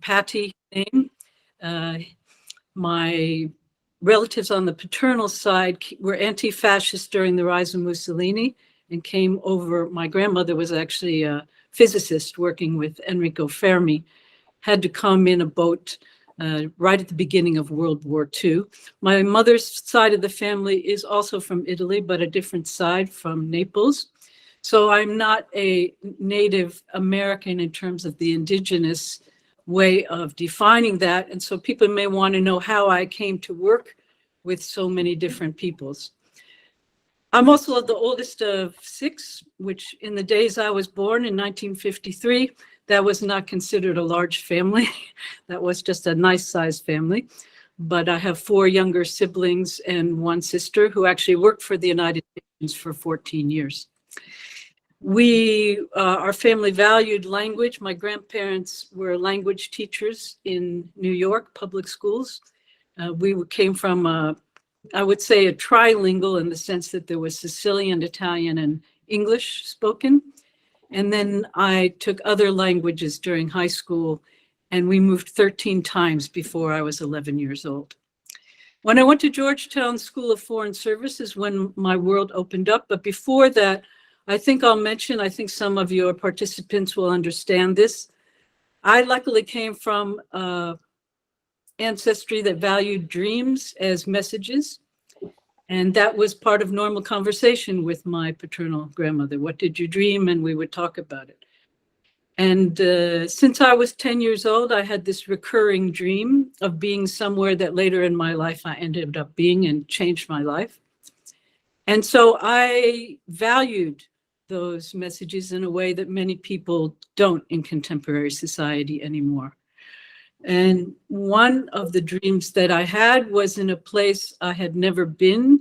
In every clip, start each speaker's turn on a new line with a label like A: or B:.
A: Patti name. My relatives on the paternal side were anti-fascist during the rise of Mussolini and came over. My grandmother was actually a physicist working with Enrico Fermi, had to come in a boat right at the beginning of World War II. My mother's side of the family is also from Italy, but a different side, from Naples. So I'm not a Native American in terms of the indigenous way of defining that. And so people may want to know how I came to work with so many different peoples. I'm also the oldest of 6, which in the days I was born in 1953, that was not considered a large family. That was just a nice sized family. But I have 4 younger siblings and 1 sister who actually worked for the United Nations for 14 years. Our family valued language. My grandparents were language teachers in New York public schools. We came from, I would say, a trilingual in the sense that there was Sicilian, Italian, and English spoken. And then I took other languages during high school, and we moved 13 times before I was 11 years old. When I went to Georgetown School of Foreign Services, when my world opened up, but before that, I think I'll mention, I think some of your participants will understand this. I luckily came from ancestry that valued dreams as messages. And that was part of normal conversation with my paternal grandmother. What did you dream? And we would talk about it. And since I was 10 years old, I had this recurring dream of being somewhere that later in my life I ended up being and changed my life. And so I valued those messages in a way that many people don't in contemporary society anymore. And one of the dreams that I had was in a place I had never been.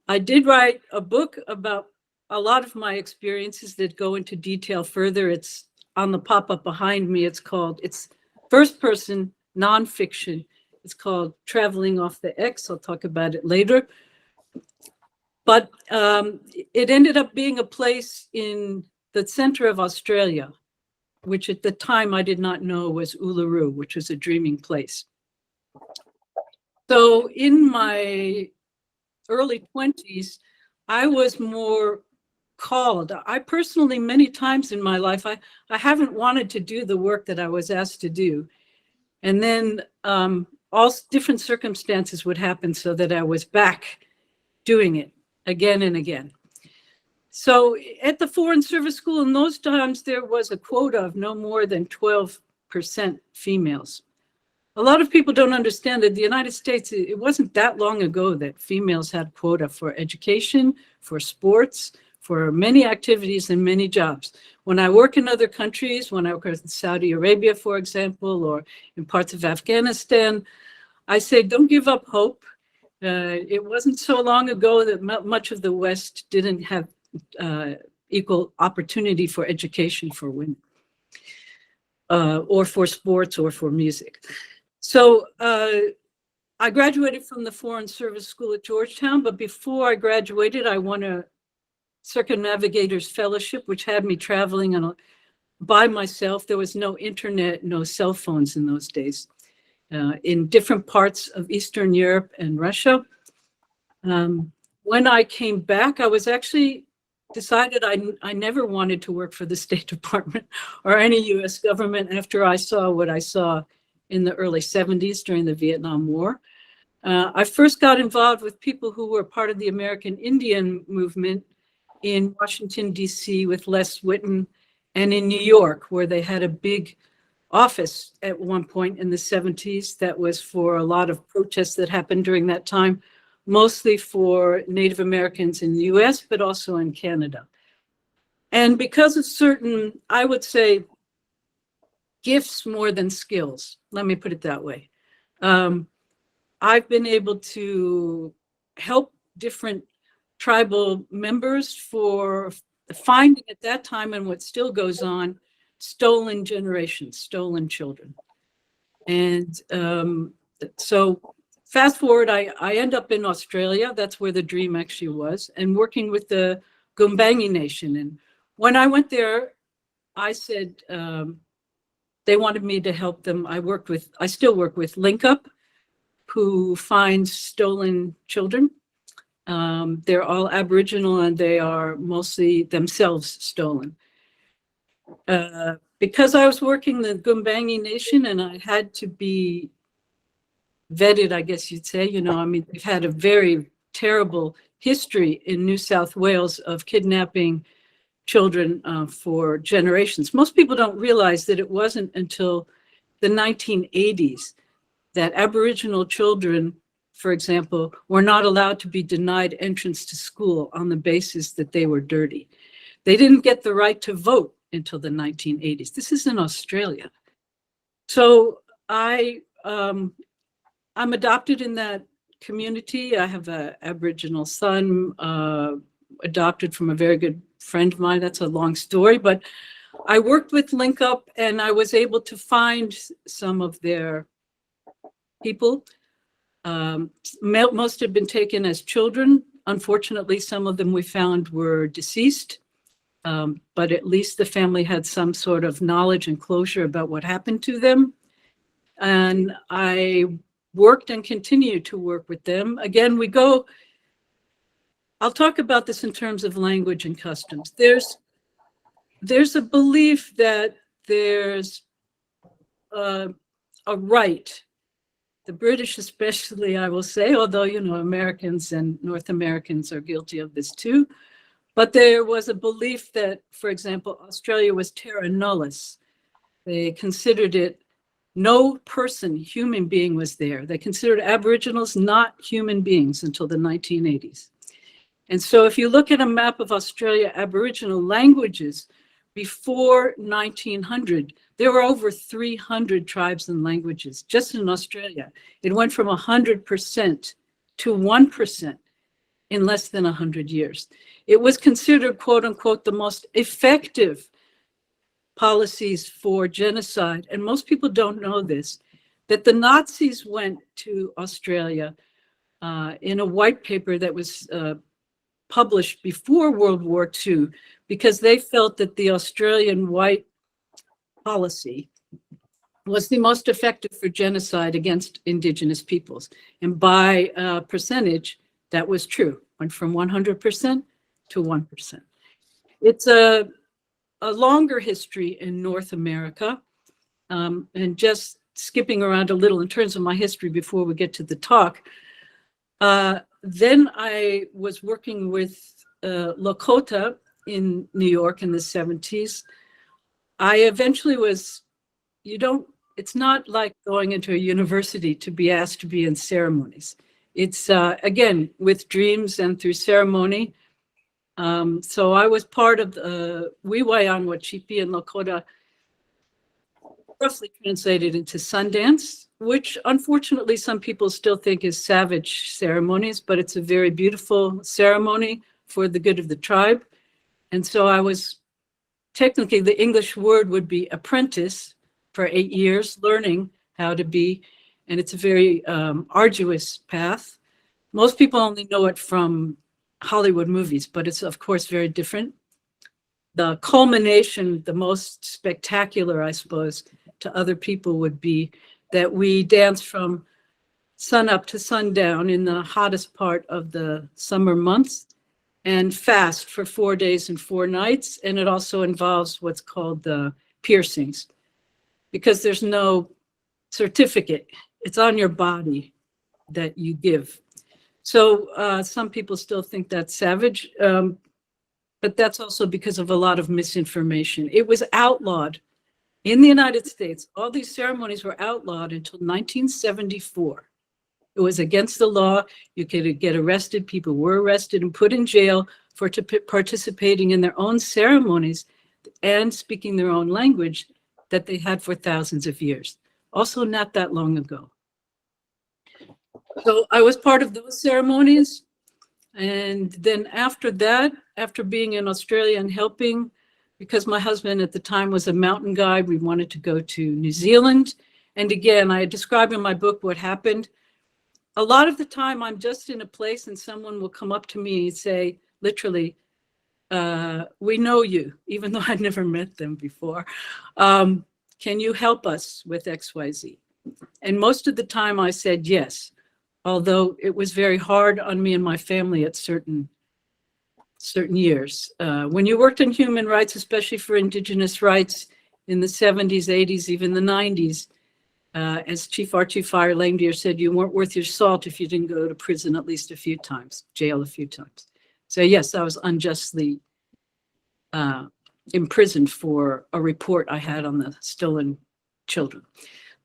A: I did write a book about a lot of my experiences that go into detail further. It's on the pop-up behind me. It's first person nonfiction. It's called Traveling Off the X. I'll talk about it later. But it ended up being a place in the center of Australia, which at the time I did not know was Uluru, which was a dreaming place. So in my early 20s, I was more called. I personally, many times in my life, I haven't wanted to do the work that I was asked to do. And then all different circumstances would happen so that I was back doing it again and again. So at the Foreign Service School in those times, there was a quota of no more than 12% females. A lot of people don't understand that the United States, it wasn't that long ago that females had quota for education, for sports, for many activities and many jobs. When I work in other countries, when I work in Saudi Arabia, for example, or in parts of Afghanistan, I say, don't give up hope. It wasn't so long ago that much of the West didn't have equal opportunity for education for women, or for sports or for music. So I graduated from the Foreign Service School at Georgetown, but before I graduated, I won a Circumnavigator's Fellowship, which had me traveling by myself. There was no internet, no cell phones in those days, in different parts of Eastern Europe and Russia. When I came back, I was actually decided I never wanted to work for the State Department or any US government after I saw what I saw in the early 70s during the Vietnam War. I first got involved with people who were part of the American Indian movement in Washington, DC with Les Whitten, and in New York, where they had a big office at one point in the 70s that was for a lot of protests that happened during that time, mostly for Native Americans in the US, but also in Canada. And because of certain, I would say, gifts more than skills, let me put it that way, I've been able to help different tribal members for finding at that time, and what still goes on, stolen generations, stolen children. And so fast forward, I end up in Australia. That's where the dream actually was, and working with the Gumbaynggirr Nation. And when I went there, I said, they wanted me to help them. I still work with Link Up, who finds stolen children. They're all Aboriginal and they are mostly themselves stolen. Because I was working the Gumbaynggirr Nation and I had to be vetted, I guess you'd say, I mean, they've had a very terrible history in New South Wales of kidnapping children for generations. Most people don't realize that it wasn't until the 1980s that Aboriginal children, for example, were not allowed to be denied entrance to school on the basis that they were dirty. They didn't get the right to vote until the 1980s. This is in Australia. So I'm adopted in that community. I have an Aboriginal son, adopted from a very good friend of mine. That's a long story, but I worked with Link Up and I was able to find some of their people. Most had been taken as children. Unfortunately, some of them we found were deceased, but at least the family had some sort of knowledge and closure about what happened to them. And I worked and continue to work with them. Again, I'll talk about this in terms of language and customs. There's a belief that there's a right, the British especially, I will say, although, Americans and North Americans are guilty of this too, but there was a belief that, for example, Australia was terra nullius. They considered it no person, human being was there. They considered Aboriginals not human beings until the 1980s. And so if you look at a map of Australia Aboriginal languages before 1900, there were over 300 tribes and languages just in Australia. It went from 100% to 1% in less than 100 years. It was considered, quote unquote, the most effective policies for genocide, and most people don't know this, that the Nazis went to Australia in a white paper that was published before World War II, because they felt that the Australian white policy was the most effective for genocide against Indigenous peoples. And by percentage, that was true, went from 100% to 1%. It's a longer history in North America, and just skipping around a little in terms of my history before we get to the talk. Then I was working with Lakota in New York in the 70s. I eventually it's not like going into a university to be asked to be in ceremonies. It's, again, with dreams and through ceremony. So I was part of the Wiwayanwa Chipi and Lakota, roughly translated into Sundance, which unfortunately some people still think is savage ceremonies, but it's a very beautiful ceremony for the good of the tribe. And so I was, technically the English word would be apprentice for 8 years, learning how to be, and it's a very arduous path. Most people only know it from Hollywood movies, but it's of course very different. The culmination, the most spectacular, I suppose, to other people would be that we dance from sun up to sundown in the hottest part of the summer months and fast for 4 days and 4 nights. And it also involves what's called the piercings, because there's no certificate. It's on your body that you give. So some people still think that's savage, but that's also because of a lot of misinformation. It was outlawed in the United States. All these ceremonies were outlawed until 1974. It was against the law. You could get arrested. People were arrested and put in jail for participating in their own ceremonies and speaking their own language that they had for thousands of years. Also not that long ago. So I was part of those ceremonies. And then after that, after being in Australia and helping, because my husband at the time was a mountain guide, we wanted to go to New Zealand. And again, I describe in my book what happened. A lot of the time I'm just in a place and someone will come up to me and say, literally, we know you, even though I'd never met them before. can you help us with XYZ? And most of the time I said yes, although it was very hard on me and my family at certain years. When you worked in human rights, especially for Indigenous rights in the 70s, 80s, even the 90s, as Chief Archie Langdeer said, you weren't worth your salt if you didn't go to prison at least a few times, jail a few times. So yes, I was unjustly imprisoned for a report I had on the stolen children.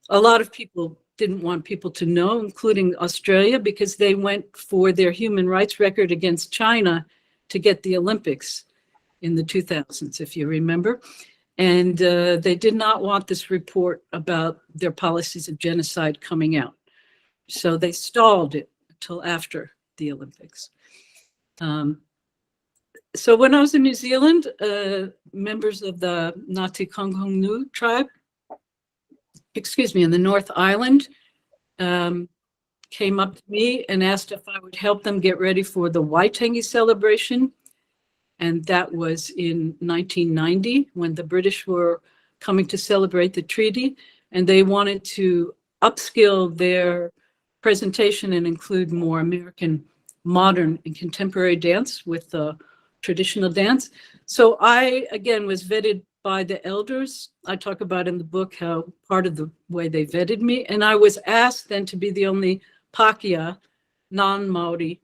A: A lot of people didn't want people to know, including Australia, because they went for their human rights record against China to get the Olympics in the 2000s, if you remember. And they did not want this report about their policies of genocide coming out. So they stalled it until after the Olympics. So when I was in New Zealand, members of the Ngāti Kaingongu tribe, in the North Island, came up to me and asked if I would help them get ready for the Waitangi celebration. And that was in 1990 when the British were coming to celebrate the treaty. And they wanted to upskill their presentation and include more American modern and contemporary dance with the traditional dance. So I, again, was vetted by the elders. I talk about in the book how part of the way they vetted me. And I was asked then to be the only Pākehā, non-Māori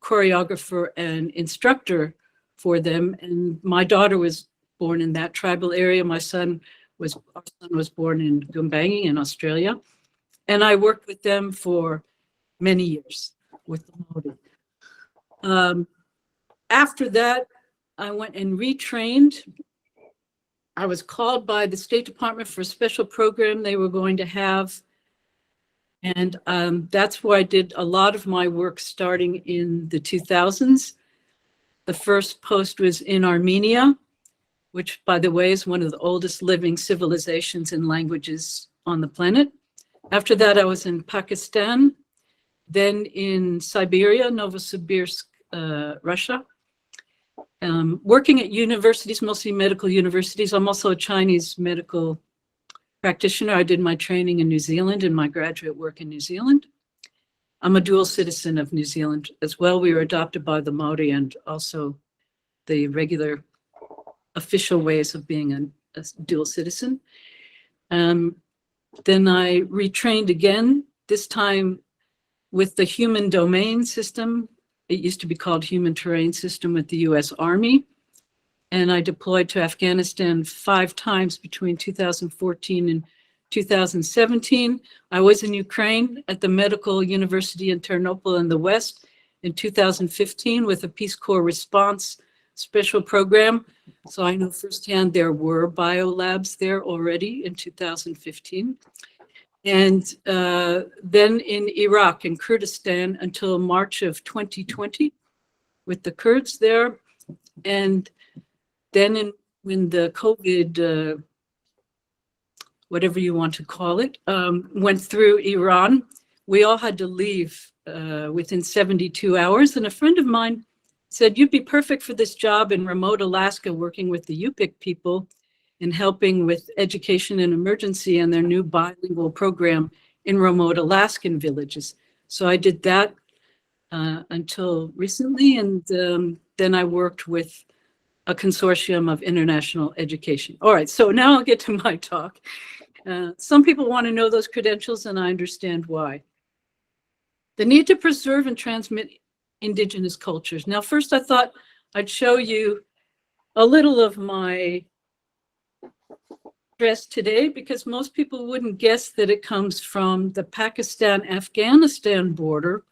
A: choreographer and instructor for them. And my daughter was born in that tribal area. Our son was born in Gumbangi in Australia. And I worked with them for many years with the Māori. After that, I went and retrained. I was called by the State Department for a special program they were going to have. And that's where I did a lot of my work starting in the 2000s. The first post was in Armenia, which, by the way, is one of the oldest living civilizations and languages on the planet. After that, I was in Pakistan, then in Siberia, Novosibirsk, Russia. Working at universities, mostly medical universities. I'm also a Chinese medical practitioner. I did my training in New Zealand and my graduate work in New Zealand. I'm a dual citizen of New Zealand as well. We were adopted by the Māori and also the regular official ways of being a dual citizen. Then I retrained again, this time with the human domain system. It used to be called Human Terrain System with the US Army. And I deployed to Afghanistan 5 times between 2014 and 2017. I was in Ukraine at the Medical University in Ternopil in the West in 2015 with a Peace Corps response special program. So I know firsthand there were biolabs there already in 2015. And then in Iraq and Kurdistan until March of 2020 with the Kurds there. And then when the COVID, whatever you want to call it, went through Iran, we all had to leave within 72 hours. And a friend of mine said, you'd be perfect for this job in remote Alaska, working with the Yupik people and helping with education and emergency and their new bilingual program in remote Alaskan villages. So I did that until recently. And then I worked with a consortium of international education. All right, so now I'll get to my talk. Some people want to know those credentials, and I understand why. The need to preserve and transmit Indigenous cultures. Now, first I thought I'd show you a little of my dress today, because most people wouldn't guess that it comes from the Pakistan-Afghanistan border,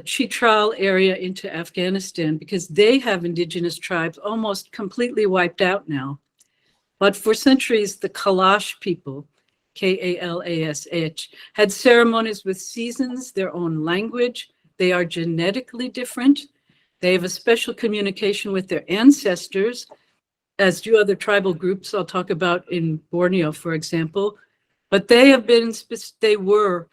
A: Chitral area into Afghanistan, because they have indigenous tribes almost completely wiped out now. But for centuries, the Kalash people, K-A-L-A-S-H, had ceremonies with seasons, their own language. They are genetically different. They have a special communication with their ancestors, as do other tribal groups I'll talk about in Borneo, for example. But they were,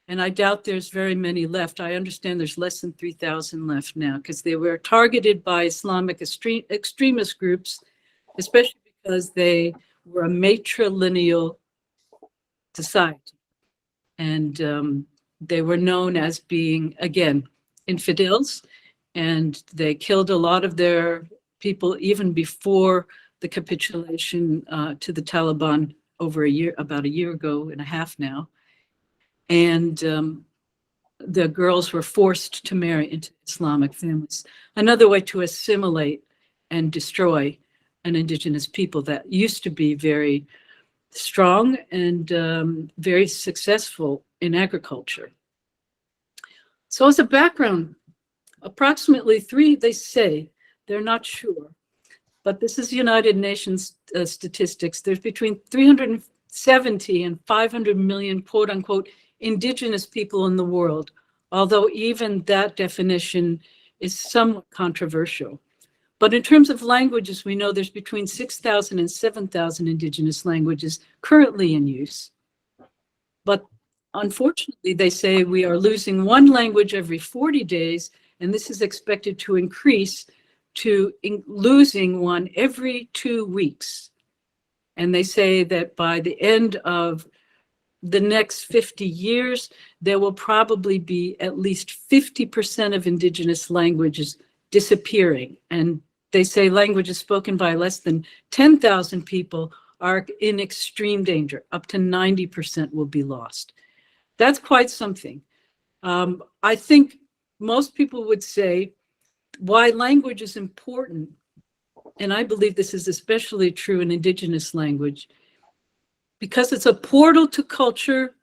A: and I doubt there's very many left. I understand there's less than 3,000 left now, because they were targeted by Islamic extremist groups, especially because they were a matrilineal society. And they were known as being, again, infidels, and they killed a lot of their people even before the capitulation to the Taliban about a year ago and a half now. And the girls were forced to marry into Islamic families. Another way to assimilate and destroy an indigenous people that used to be very strong and very successful in agriculture. So as a background, approximately they say, they're not sure, but this is United Nations statistics. There's between 370 and 500 million, quote unquote, indigenous people in the world, although even that definition is somewhat controversial. But in terms of languages, we know there's between 6,000 and 7,000 indigenous languages currently in use. But unfortunately, they say we are losing one language every 40 days, and this is expected to increase to losing one every 2 weeks. And they say that by the end of the next 50 years, there will probably be at least 50% of indigenous languages disappearing. And they say languages spoken by less than 10,000 people are in extreme danger. Up to 90% will be lost. That's quite something. I think most people would say why language is important, and I believe this is especially true in indigenous language, because it's a portal to culture,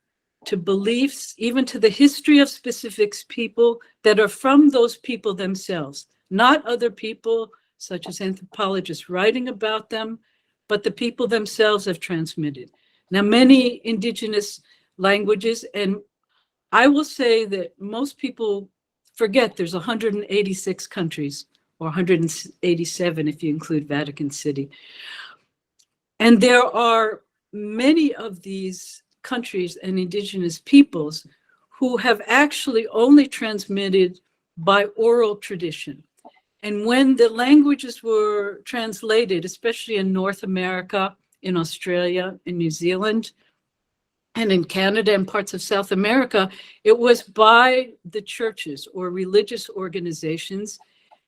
A: to beliefs, even to the history of specific people that are from those people themselves, not other people such as anthropologists writing about them, but the people themselves have transmitted. Now, many indigenous languages, and I will say that most people forget there's 186 countries, or 187 if you include Vatican City. And there are many of these countries and indigenous peoples who have actually only transmitted by oral tradition. And when the languages were translated, especially in North America, in Australia, in New Zealand, and in Canada and parts of South America, it was by the churches or religious organizations,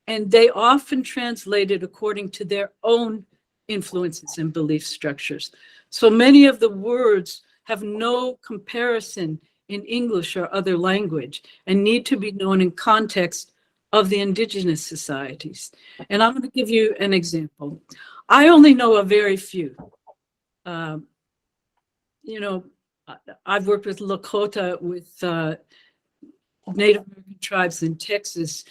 A: and they often translated according to their own influences and belief structures. So many of the words have no comparison in English or other language and need to be known in context of the indigenous societies. And I'm going to give you an example. I only know a very few. I've worked with Lakota, with Native American tribes in Texas,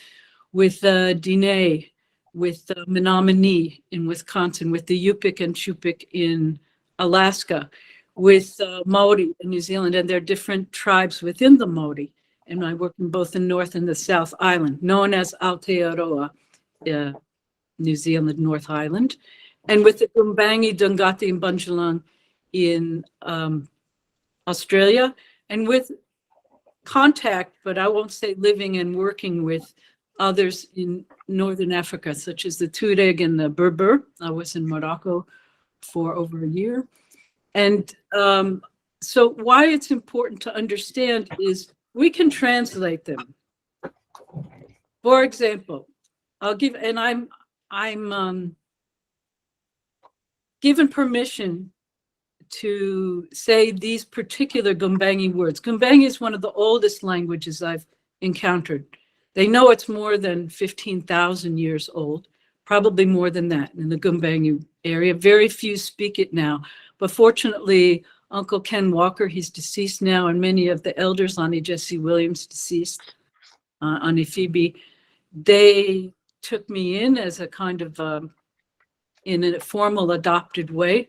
A: with Diné, with Menominee in Wisconsin, with the Yupik and Chupik in Alaska, with Maori in New Zealand, and there are different tribes within the Maori. And I work in both the North and the South Island, known as Aotearoa, New Zealand, North Island, and with the Gumbangi, Dungati, and Bunjalung in Australia, and with contact, but I won't say living and working with others in Northern Africa, such as the Tuareg and the Berber. I was in Morocco for over a year. And so why it's important to understand is we can translate them. For example, I'll give, and I'm given permission to say these particular Gumbangi words. Gumbangi is one of the oldest languages I've encountered. They know it's more than 15,000 years old, probably more than that in the Gumbangi area. Very few speak it now, but fortunately, Uncle Ken Walker, he's deceased now, and many of the elders, Auntie Jessie Williams, deceased, Auntie Phoebe, they took me in as a kind of, in a formal adopted way.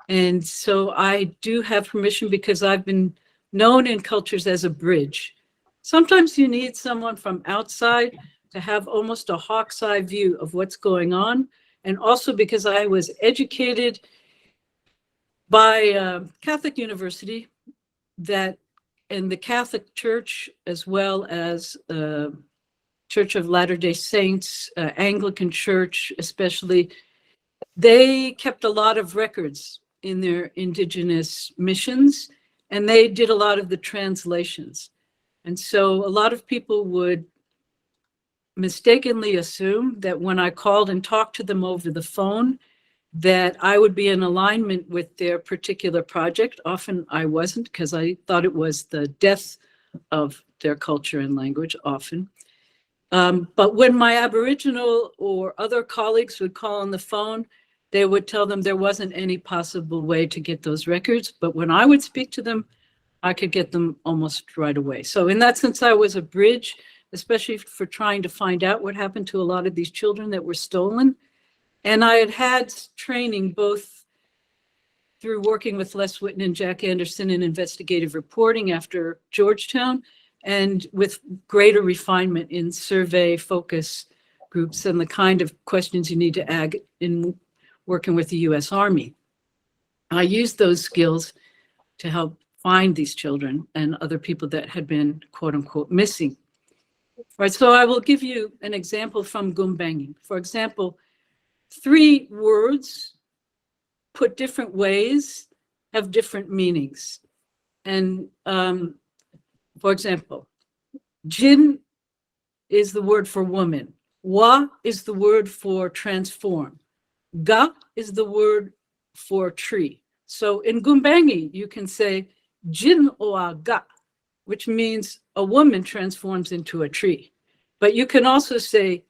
A: And so I do have permission because I've been known in cultures as a bridge. Sometimes you need someone from outside to have almost a hawk's eye view of what's going on. And also because I was educated by Catholic University, that in the Catholic Church, as well as Church of Latter-day Saints, Anglican Church especially, they kept a lot of records in their Indigenous missions, and they did a lot of the translations. And so a lot of people would mistakenly assume that when I called and talked to them over the phone, that I would be in alignment with their particular project. Often I wasn't, because I thought it was the death of their culture and language, often. But when my Aboriginal or other colleagues would call on the phone, they would tell them there wasn't any possible way to get those records. But when I would speak to them, I could get them almost right away. So in that sense, I was a bridge, especially for trying to find out what happened to a lot of these children that were stolen. And I had had training both through working with Les Whitten and Jack Anderson in investigative reporting after Georgetown, and with greater refinement in survey focus groups and the kind of questions you need to ask in working with the US Army. I used those skills to help find these children and other people that had been, quote unquote, missing. Right, so I will give you an example from Gumbaynggirr. For example, 3 words put different ways have different meanings. And for example, Jin is the word for woman. Wa is the word for transform. Ga is the word for tree. So in Gumbaynggirr, you can say Jin oa ga, which means a woman transforms into a tree. But you can also say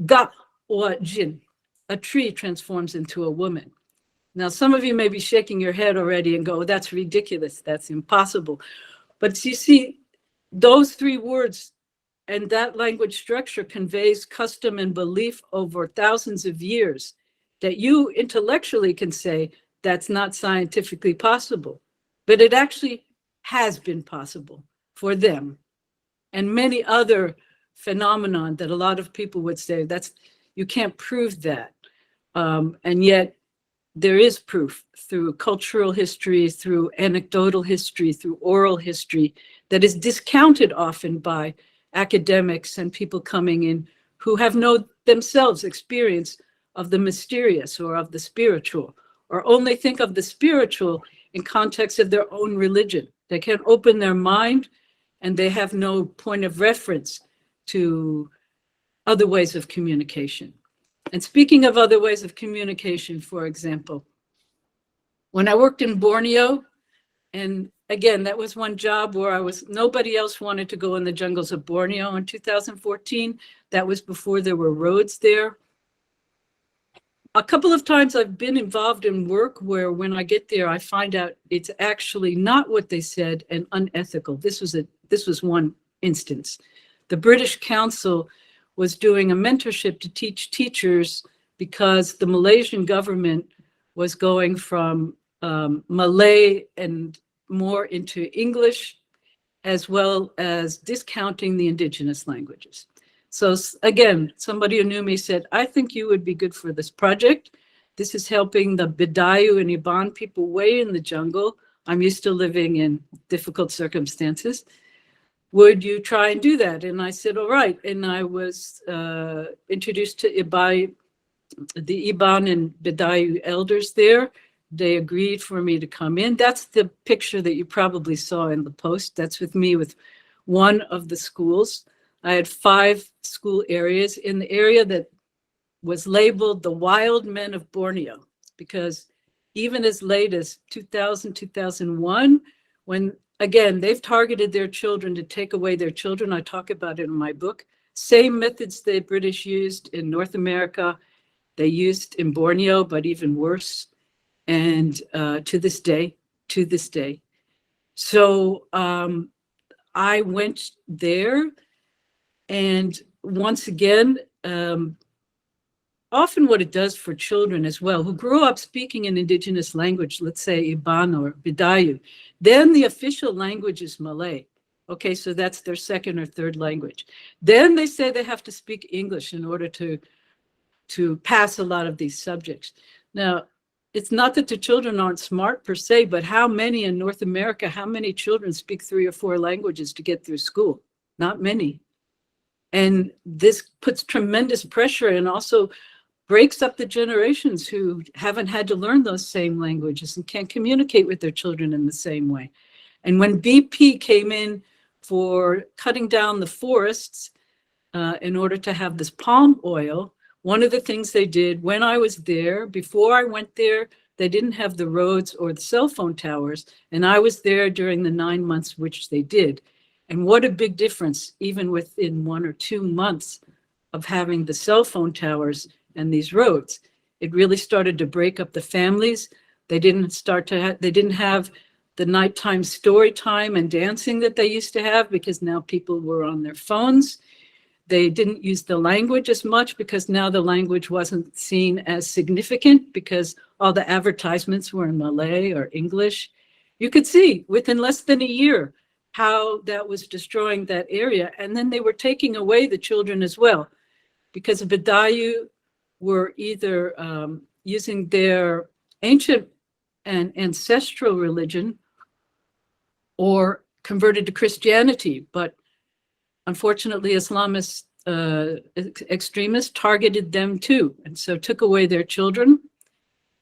A: Ga or Jin, a tree transforms into a woman. Now, some of you may be shaking your head already and go, that's ridiculous, that's impossible. But you see, those 3 words and that language structure conveys custom and belief over thousands of years that you intellectually can say that's not scientifically possible. But it actually has been possible for them. And many other phenomenon that a lot of people would say, you can't prove that. And yet there is proof through cultural history, through anecdotal history, through oral history that is discounted often by academics and people coming in who have no themselves experience of the mysterious or of the spiritual, or only think of the spiritual in context of their own religion. They can't open their mind and they have no point of reference to other ways of communication. And speaking of other ways of communication, for example, when I worked in Borneo, and again, that was one job where nobody else wanted to go in the jungles of Borneo in 2014. That was before there were roads there. A couple of times I've been involved in work where when I get there, I find out it's actually not what they said and unethical. This was one instance. The British Council was doing a mentorship to teach teachers because the Malaysian government was going from Malay and more into English, as well as discounting the indigenous languages. So again, somebody who knew me said, I think you would be good for this project. This is helping the Bidayu and Iban people way in the jungle. I'm used to living in difficult circumstances. Would you try and do that? And I said, all right. And I was introduced to the Iban and Bidayu elders there. They agreed for me to come in. That's the picture that you probably saw in the post. That's with me with one of the schools. I had 5 school areas in the area that was labeled the wild men of Borneo, because even as late as 2000, 2001, when, again, they've targeted their children to take away their children. I talk about it in my book. Same methods the British used in North America, they used in Borneo, but even worse. And to this day. So I went there, and once again, often what it does for children as well, who grow up speaking an indigenous language, let's say Iban or Bidayu, then the official language is Malay. Okay, so that's their second or third language. Then they say they have to speak English in order to pass a lot of these subjects. Now, it's not that the children aren't smart per se, but how many in North America, how many children speak 3 or 4 languages to get through school? Not many. And this puts tremendous pressure and also breaks up the generations who haven't had to learn those same languages and can't communicate with their children in the same way. And when BP came in for cutting down the forests in order to have this palm oil, one of the things they did when I was there, before I went there, they didn't have the roads or the cell phone towers. And I was there during the 9 months, which they did. And what a big difference, even within 1 or 2 months of having the cell phone towers and these roads. It really started to break up the families. They didn't have the nighttime story time and dancing that they used to have, because now people were on their phones. They didn't use the language as much because now the language wasn't seen as significant because all the advertisements were in Malay or English. You could see within less than a year how that was destroying that area. And then they were taking away the children as well, because the Badayu were either using their ancient and ancestral religion or converted to Christianity. But unfortunately, Islamist extremists targeted them too, and so took away their children.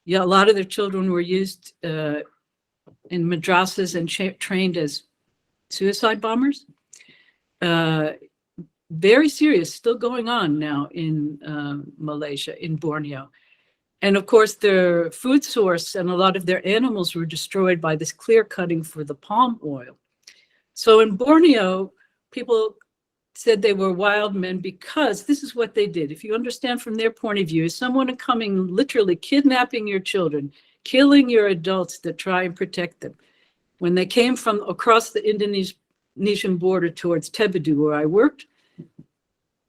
A: Yeah, a lot of their children were used in madrasas and trained as suicide bombers. Very serious, still going on now in Malaysia, in Borneo. And of course, their food source and a lot of their animals were destroyed by this clear cutting for the palm oil. So in Borneo, people said they were wild men because this is what they did. If you understand from their point of view, someone coming, literally kidnapping your children, killing your adults that try and protect them. When they came from across the Indonesian border towards Tebedu, where I worked,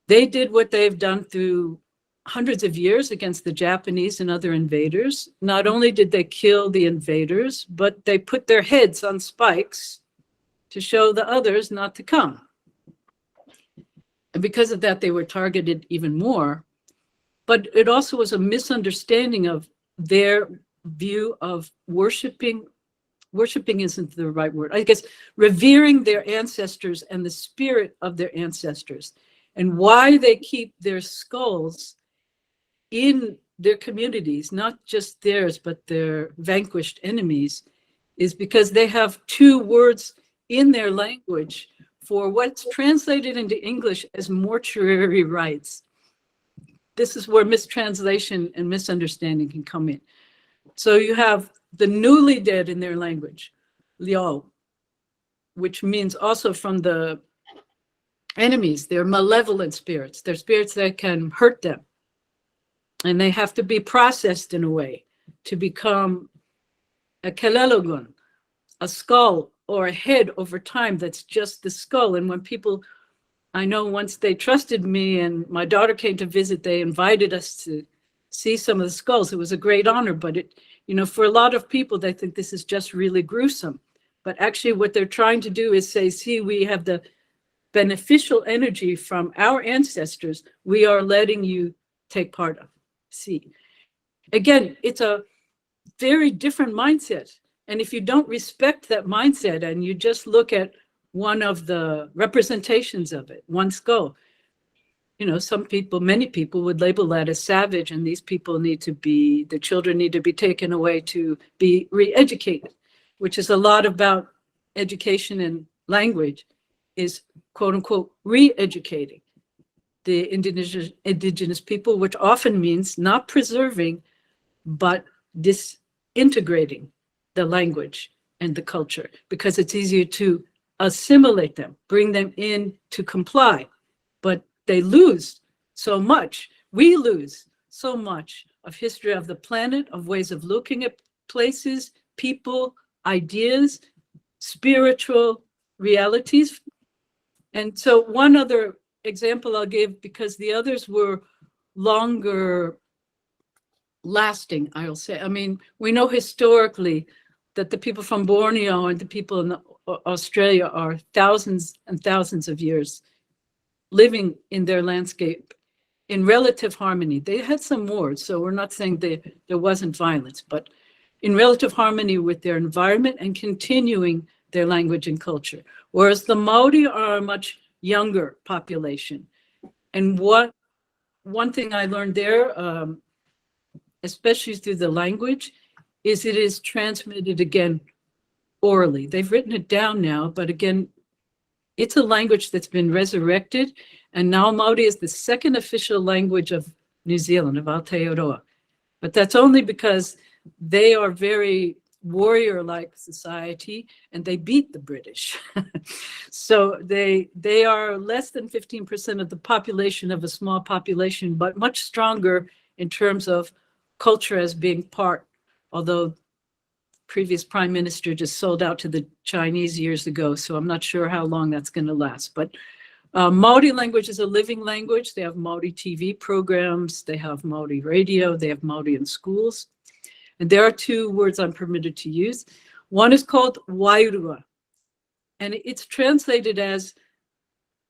A: they did what they've done through hundreds of years against the Japanese and other invaders. Not only did they kill the invaders, but they put their heads on spikes to show the others not to come. And because of that, they were targeted even more. But it also was a misunderstanding of their view of worshiping. Worshiping isn't the right word. I guess revering their ancestors and the spirit of their ancestors, and why they keep their skulls in their communities, not just theirs, but their vanquished enemies, is because they have 2 words in their language for what's translated into English as mortuary rites. This is where mistranslation and misunderstanding can come in. So you have the newly dead in their language, liao, which means also from the enemies. They're malevolent spirits. They're spirits that can hurt them. And they have to be processed in a way to become a kelelogun, a skull or a head over time that's just the skull. And when people, I know once they trusted me and my daughter came to visit, they invited us to see some of the skulls. It was a great honor, but it, you know, for a lot of people, they think this is just really gruesome. But actually what they're trying to do is say, see, we have the beneficial energy from our ancestors. We are letting you take part of. See, again, it's a very different mindset. And if you don't respect that mindset and you just look at one of the representations of it, one skull, you know, some people, many people would label that as savage, and these people need to be, the children need to be taken away to be re-educated, which is a lot about education and language, is quote unquote re-educating the indigenous people, which often means not preserving, but disintegrating the language and the culture, because it's easier to assimilate them, bring them in to comply. But they lose so much. We lose so much of history of the planet, of ways of looking at places, people, ideas, spiritual realities. And so one other example I'll give, because the others were longer lasting, I'll say. I mean, we know historically that the people from Borneo and the people in Australia are thousands and thousands of years living in their landscape in relative harmony. They had some wars, so we're not saying there wasn't violence, but in relative harmony with their environment and continuing their language and culture. Whereas the Maori are a much younger population. And one thing I learned there, especially through the language, is it is transmitted again orally. They've written it down now, but again, it's a language that's been resurrected, and now Māori is the second official language of New Zealand, of Aotearoa. But that's only because they are very warrior-like society, and they beat the British. So they are less than 15% of the population of a small population, but much stronger in terms of culture as being part, although previous prime minister just sold out to the Chinese years ago, so I'm not sure how long that's going to last. But Māori language is a living language. They have Māori TV programs, they have Māori radio, they have Māori in schools. And there are two words I'm permitted to use. One is called wairua, and it's translated as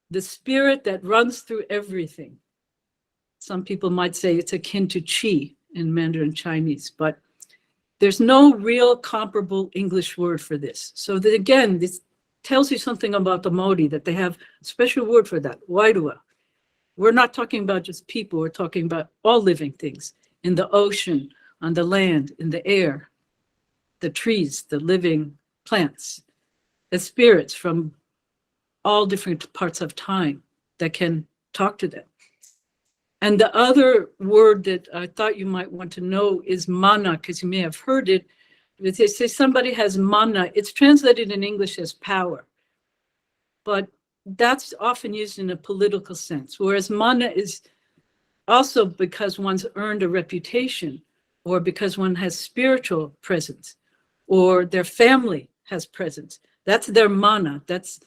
A: the spirit that runs through everything. Some people might say it's akin to chi in Mandarin Chinese, but there's no real comparable English word for this. So that, again, this tells you something about the Māori, that they have a special word for that, wairua. We're not talking about just people, we're talking about all living things in the ocean, on the land, in the air, the trees, the living plants, the spirits from all different parts of time that can talk to them. And the other word that I thought you might want to know is mana, because you may have heard it. If they say somebody has mana, it's translated in English as power. But that's often used in a political sense, whereas mana is also because one's earned a reputation, or because one has spiritual presence, or their family has presence. That's their mana. That's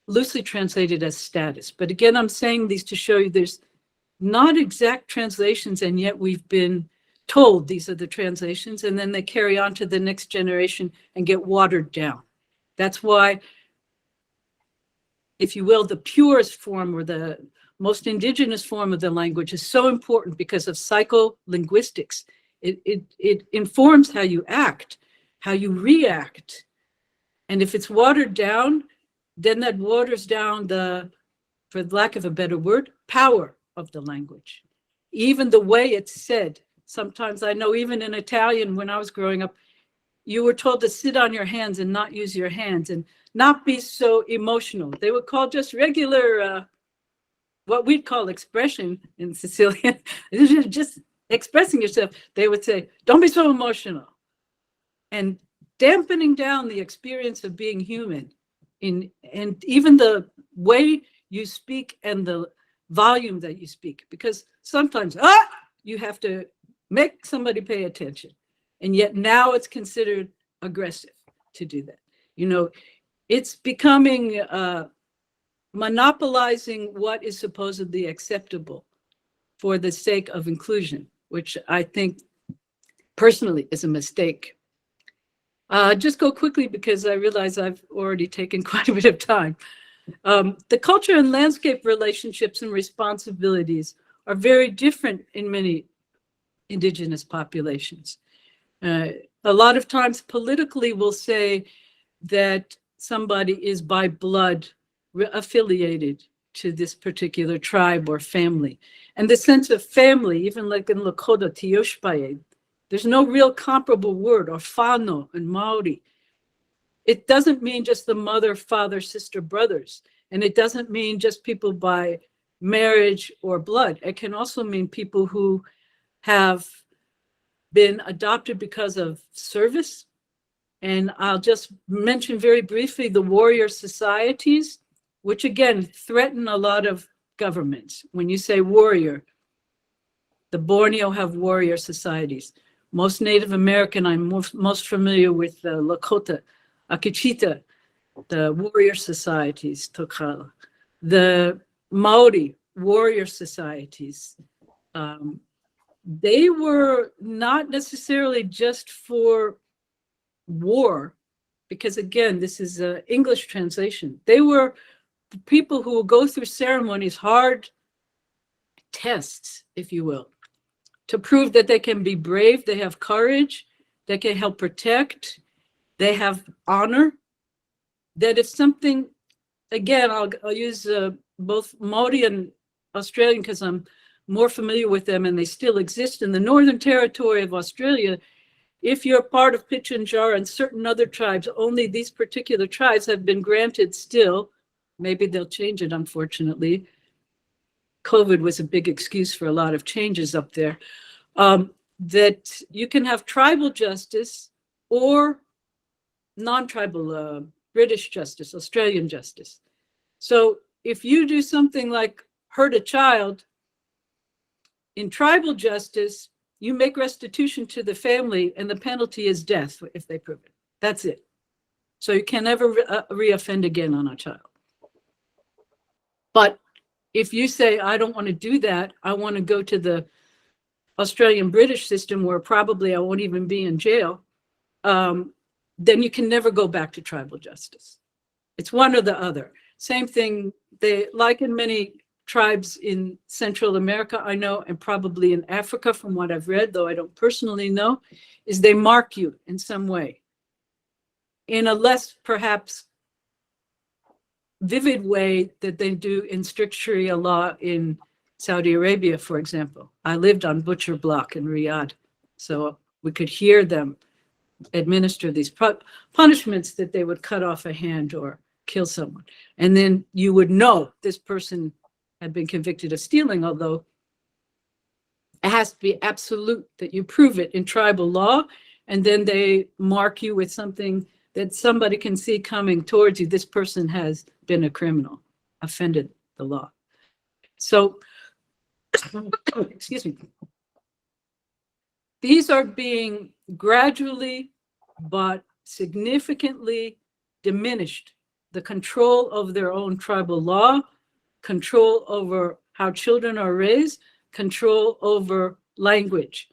A: loosely translated as status. But again, I'm saying these to show you there's not exact translations, and yet we've been told these are the translations, and then they carry on to the next generation and get watered down. That's why, if you will, the purest form, or the most indigenous form of the language, is so important because of psycholinguistics. It informs how you act, how you react. And if it's watered down, then that waters down the, for lack of a better word, power of the language. Even the way it's said. Sometimes I know even in Italian, when I was growing up, you were told to sit on your hands and not use your hands and not be so emotional. They would call just regular, what we'd call expression in Sicilian, just expressing yourself. They would say, don't be so emotional. And dampening down the experience of being human, and even the way you speak and the volume that you speak, because sometimes you have to make somebody pay attention, and yet now it's considered aggressive to do that. You know, it's becoming monopolizing what is supposedly acceptable for the sake of inclusion, which I think personally is a mistake. Just go quickly because I realize I've already taken quite a bit of time. The culture and landscape relationships and responsibilities are very different in many indigenous populations. A lot of times politically we'll say that somebody is by blood affiliated to this particular tribe or family. And the sense of family, even like in Lakota, Tioshpaye, there's no real comparable word, or whānau in Māori. It doesn't mean just the mother, father, sister, brothers. And it doesn't mean just people by marriage or blood. It can also mean people who have been adopted because of service. And I'll just mention very briefly the warrior societies, which again threaten a lot of governments. When you say warrior, the Borneo have warrior societies. Most Native American, I'm most familiar with the Lakota, Akechita, the warrior societies, Tokala. The Maori warrior societies, they were not necessarily just for war, because again, this is an English translation. They were people who will go through ceremonies, hard tests, if you will, to prove that they can be brave, they have courage, they can help protect, they have honor. That if something, again, I'll use both Māori and Australian because I'm more familiar with them, and they still exist in the Northern Territory of Australia. If you're part of Pitjantjatjara and certain other tribes, only these particular tribes have been granted still. Maybe they'll change it, unfortunately. COVID was a big excuse for a lot of changes up there. That you can have tribal justice or non-tribal British justice, Australian justice. So if you do something like hurt a child, in tribal justice, you make restitution to the family and the penalty is death if they prove it. That's it. So you can never reoffend again on a child. But if you say, I don't want to do that, I want to go to the Australian British system where probably I won't even be in jail, then you can never go back to tribal justice. It's one or the other. Same thing, they, like in many tribes in Central America, I know, and probably in Africa from what I've read, though I don't personally know, is they mark you in some way. In a less perhaps vivid way that they do in strict Sharia law in Saudi Arabia, for example. I lived on Butcher Block in Riyadh, so we could hear them administer these punishments that they would cut off a hand or kill someone. And then you would know this person had been convicted of stealing, although it has to be absolute that you prove it in tribal law, and then they mark you with something that somebody can see coming towards you. This person has been a criminal, offended the law. So, excuse me. These are being gradually but significantly diminished. The control of their own tribal law, control over how children are raised, control over language.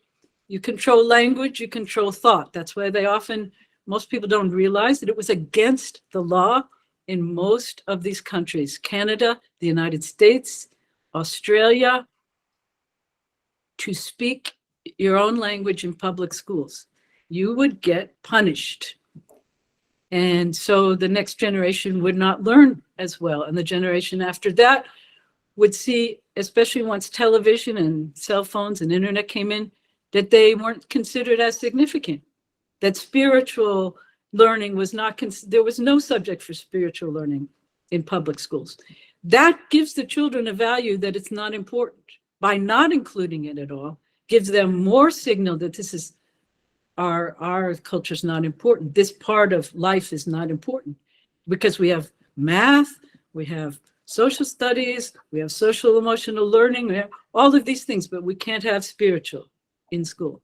A: You control language, you control thought. That's why they often, most people don't realize that it was against the law in most of these countries, Canada, the United States, Australia, to speak your own language in public schools. You would get punished. And so the next generation would not learn as well. And the generation after that would see, especially once television and cell phones and internet came in, that they weren't considered as significant, that spiritual learning was not, there was no subject for spiritual learning in public schools. That gives the children a value that it's not important. By not including it at all, gives them more signal that this is, our culture is not important. This part of life is not important because we have math, we have social studies, we have social emotional learning, we have all of these things, but we can't have spiritual in school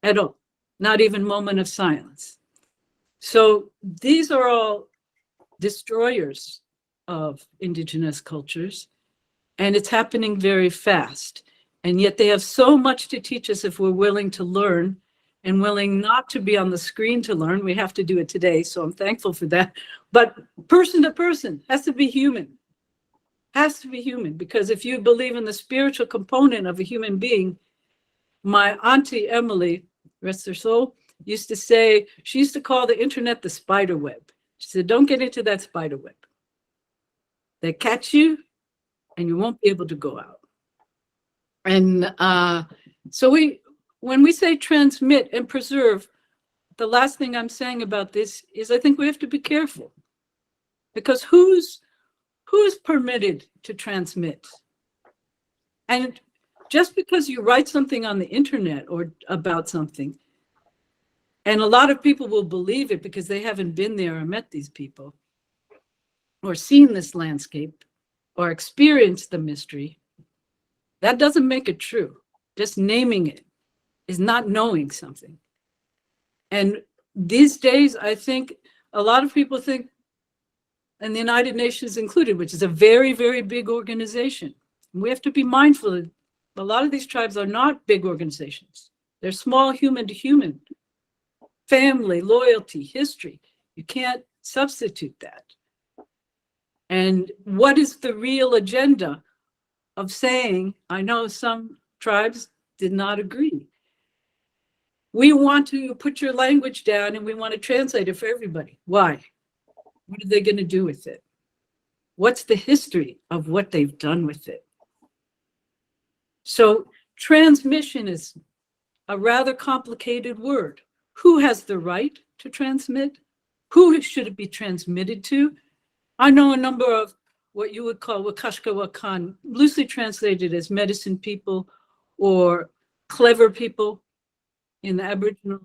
A: at all, not even moment of silence. So these are all destroyers of indigenous cultures, and it's happening very fast. And yet they have so much to teach us if we're willing to learn and willing not to be on the screen to learn. We have to do it today, so I'm thankful for that. But person to person has to be human, has to be human, because if you believe in the spiritual component of a human being, my auntie Emily, rest her soul, used to say, she used to call the internet the spider web. She said, don't get into that spider web. They catch you and you won't be able to go out. And so when we say transmit and preserve, the last thing I'm saying about this is I think we have to be careful, because who's permitted to transmit? And just because you write something on the internet or about something, and a lot of people will believe it because they haven't been there or met these people or seen this landscape or experienced the mystery, that doesn't make it true. Just naming it is not knowing something. And these days, I think a lot of people think, and the United Nations included, which is a very, very big organization. We have to be mindful that a lot of these tribes are not big organizations. They're small, human to human. Family, loyalty, history. You can't substitute that. And what is the real agenda of saying, I know some tribes did not agree. We want to put your language down and we want to translate it for everybody. Why? What are they going to do with it? What's the history of what they've done with it? So transmission is a rather complicated word. Who has the right to transmit? Who should it be transmitted to? I know a number of what you would call Wakashka Wakan, loosely translated as medicine people or clever people in the Aboriginal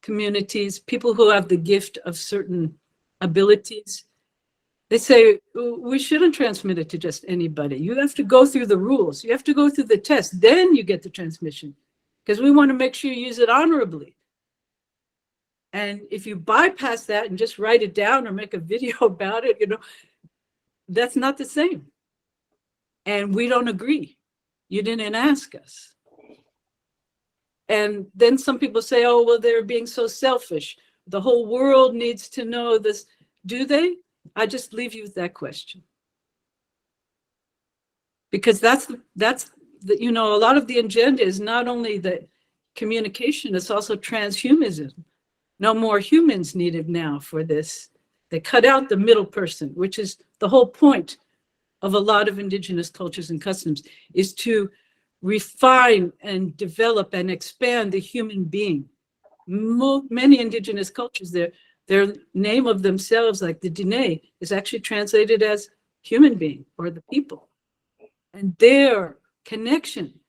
A: communities, people who have the gift of certain abilities. They say, we shouldn't transmit it to just anybody. You have to go through the rules. You have to go through the test. Then you get the transmission, because we want to make sure you use it honorably. And if you bypass that and just write it down or make a video about it, that's not the same. And we don't agree. You didn't ask us. And then some people say, oh, well, they're being so selfish. The whole world needs to know this. Do they? I just leave you with that question. Because that's a lot of the agenda is not only the communication, it's also transhumanism. No more humans needed now for this. They cut out the middle person, which is the whole point of a lot of indigenous cultures and customs, is to refine and develop and expand the human being. Many indigenous cultures, their name of themselves, like the Dine, is actually translated as human being or the people. And their connection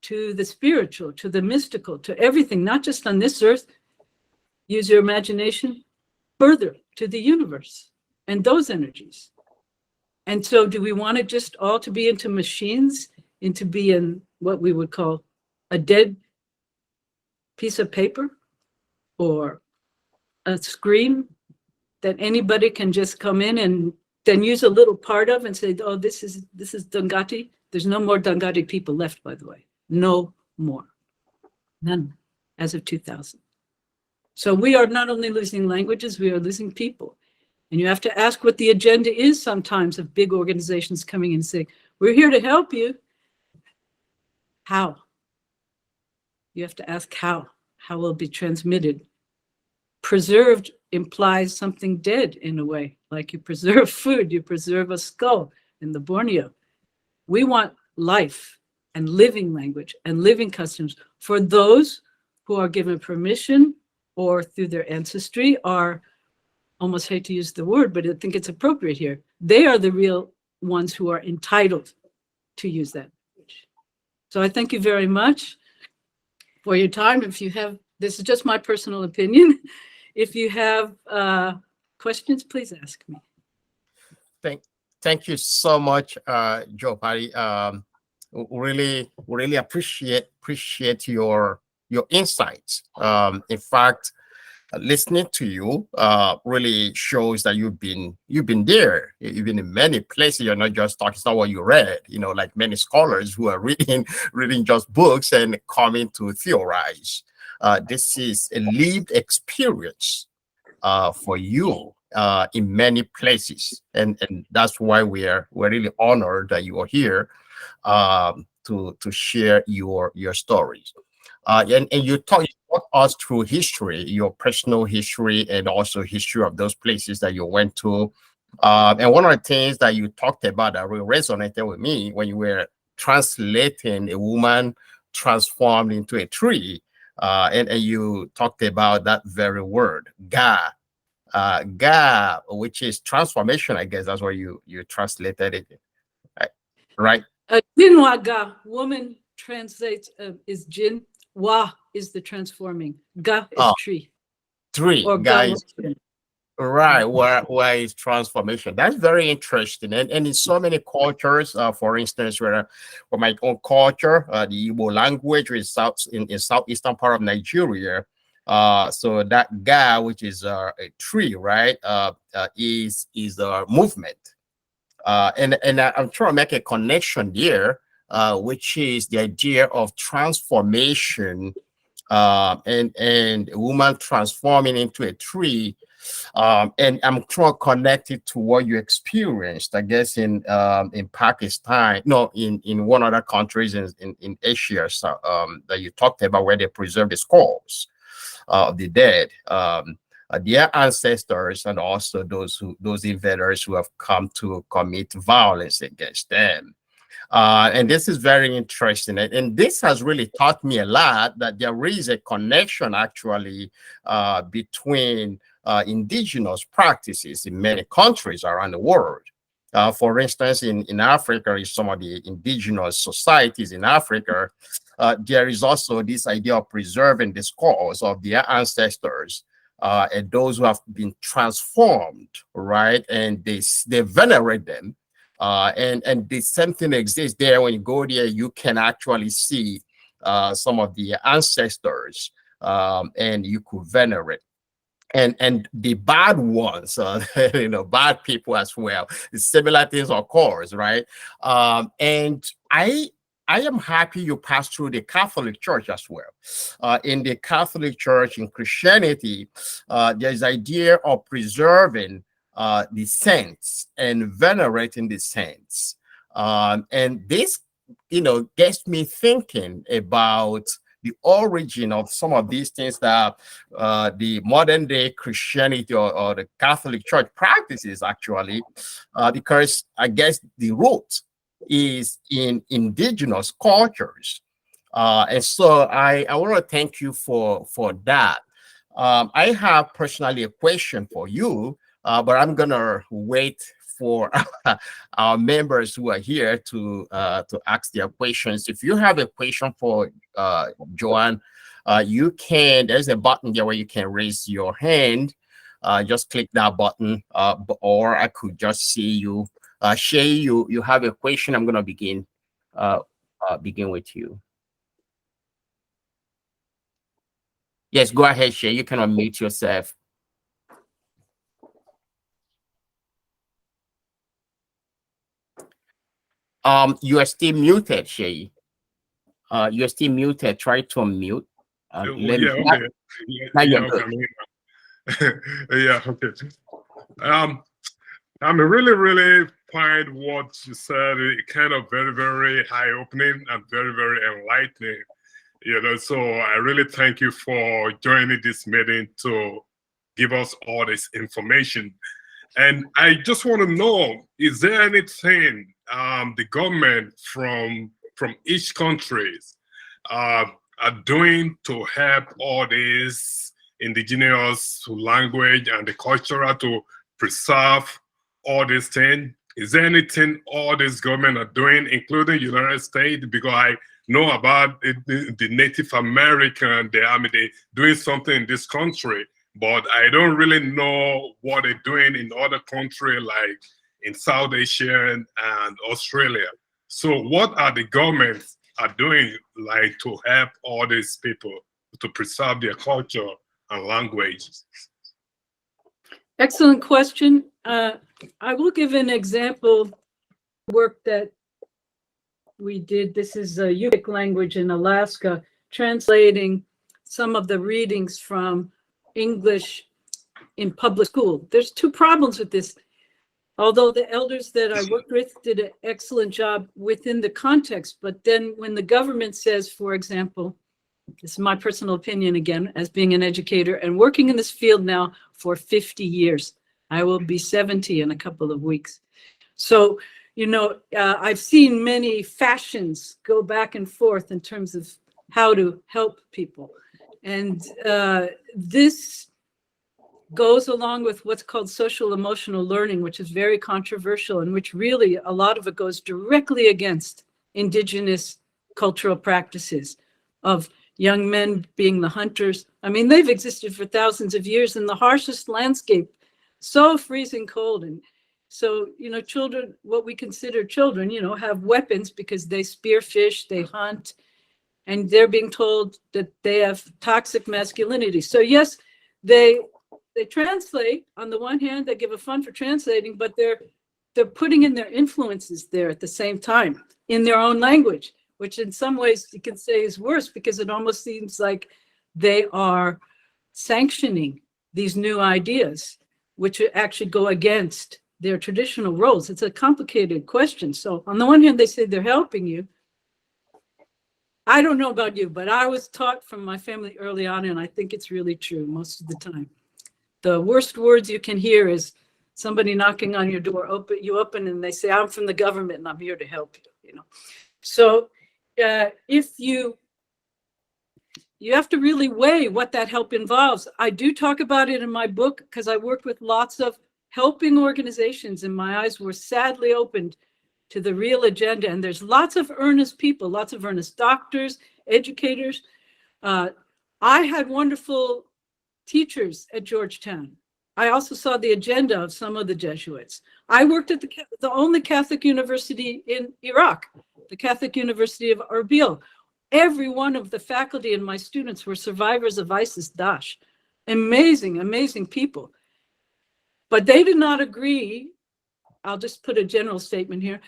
A: to the spiritual, to the mystical, to everything, not just on this earth, use your imagination further to the universe and those energies. And so do we want it just all to be into machines, into being what we would call a dead piece of paper or a screen that anybody can just come in and then use a little part of and say, oh, this is Dangati. There's no more Dangati people left, by the way. No more. None as of 2000. So we are not only losing languages, we are losing people. And you have to ask what the agenda is sometimes of big organizations coming in and saying, we're here to help you. How? You have to ask how. How will it be transmitted? Preserved implies something dead in a way, like you preserve food, you preserve a skull in the Borneo. We want life and living language and living customs for those who are given permission or through their ancestry are, almost hate to use the word, but I think it's appropriate here. They are the real ones who are entitled to use that language. So I thank you very much for your time. If you have, this is just my personal opinion. If you have questions, please ask me.
B: Thank you so much, Jo Patti. Really appreciate your insights. In fact, listening to you really shows that you've been there. You've been in many places. You're not just talking. It's not what you read. Like many scholars who are reading just books and coming to theorize. This is a lived experience for you in many places, and that's why we're really honored that you are here to share your stories. And you talk us through history, your personal history, and also history of those places that you went to. And one of the things that you talked about that really resonated with me when you were translating a woman transformed into a tree, and you talked about that very word, Ga. Ga, which is transformation, I guess that's where you translated it, right?
A: Jinwaga, woman translates is jin. Wa is the transforming. Ga is tree.
B: Tree,
A: or
B: guys. Right, where is transformation? That's very interesting, and in so many cultures, for instance, for my own culture, the Igbo language is in southeastern part of Nigeria. So that Ga, which is a tree, right, is a movement, and I'm trying to make a connection there, which is the idea of transformation, and a woman transforming into a tree. And I'm trying to connect it to what you experienced, I guess, in Pakistan, no, in one other countries in Asia, so, that you talked about, where they preserve the skulls of the dead, their ancestors, and also those invaders who have come to commit violence against them. And this is very interesting. And this has really taught me a lot that there is a connection actually between indigenous practices in many countries around the world. For instance, in Africa, in some of the indigenous societies in Africa, there is also this idea of preserving the scores of their ancestors and those who have been transformed, right? And they venerate them. And the same thing exists there. When you go there, you can actually see some of the ancestors, and you could venerate. And the bad ones, bad people as well. Similar things, of course, right? And I am happy you passed through the Catholic Church as well. In the Catholic Church, in Christianity, there's idea of preserving the saints and venerating the saints. And this, gets me thinking about the origin of some of these things that the modern day Christianity or the Catholic Church practices actually, because I guess the root is in indigenous cultures. And so I want to thank you for that. I have personally a question for you, but I'm going to wait for our members who are here to ask their questions. If you have a question for Joanne, there's a button there where you can raise your hand. Just click that button, or I could just see you. Shay, you have a question. I'm going to begin with you. Yes, go ahead, Shay. You can unmute yourself. You are still muted, Shay. You're still muted. Try to unmute.
C: Okay. Yeah, okay. I'm really, really find what you said kind of very, very eye-opening and very, very enlightening. So I really thank you for joining this meeting to give us all this information. And I just want to know, is there anything the government from each country are doing to help all this indigenous language and the cultural to preserve all these things? Is there anything all this government are doing, including United States? Because I know about the Native American, they're doing something in this country, but I don't really know what they're doing in other countries like in South Asia and Australia. So what are the governments are doing like to help all these people to preserve their culture and language?
A: Excellent question. I will give an example work that we did. This is a Yupik language in Alaska, translating some of the readings from English in public school. There's two problems with this. Although the elders that I worked with did an excellent job within the context, but then when the government says, for example, this is my personal opinion again, as being an educator and working in this field now for 50 years. I will be 70 in a couple of weeks. So, I've seen many fashions go back and forth in terms of how to help people. And this goes along with what's called social emotional learning, which is very controversial and which really a lot of it goes directly against indigenous cultural practices of young men being the hunters. I mean, they've existed for thousands of years in the harshest landscape, so freezing cold. And so, children, what we consider children, have weapons because they spear fish, they hunt, and they're being told that they have toxic masculinity. So yes, they translate. On the one hand, they give a fund for translating, but they're putting in their influences there at the same time in their own language, which in some ways you can say is worse because it almost seems like they are sanctioning these new ideas, which actually go against their traditional roles. It's a complicated question. So on the one hand, they say they're helping you. I don't know about you, but I was taught from my family early on, and I think it's really true most of the time. The worst words you can hear is somebody knocking on your door, you open and they say, I'm from the government and I'm here to help you. you know. So if you have to really weigh what that help involves. I do talk about it in my book because I worked with lots of helping organizations, and my eyes were sadly opened to the real agenda. And there's lots of earnest people, lots of earnest doctors, educators. I had wonderful teachers at Georgetown. I also saw the agenda of some of the Jesuits. I worked at the only Catholic university in Iraq, the Catholic University of Erbil. Every one of the faculty and my students were survivors of ISIS Daesh. Amazing, amazing people. But they did not agree. I'll just put a general statement here.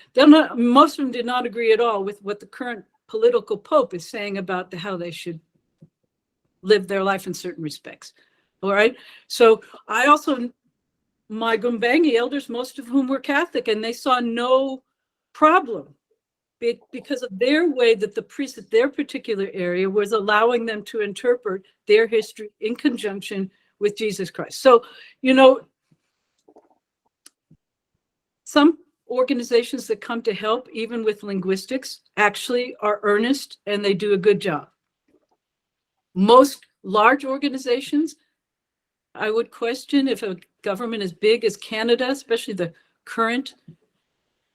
A: Most of them did not agree at all with what the current political pope is saying about how they should live their life in certain respects. All right. So I also, my Gumbangi elders, most of whom were Catholic, and they saw no problem because of their way that the priest at their particular area was allowing them to interpret their history in conjunction with Jesus Christ. So, you know, some organizations that come to help, even with linguistics, actually are earnest and they do a good job. Most large organizations, I would question if a government as big as Canada, especially the current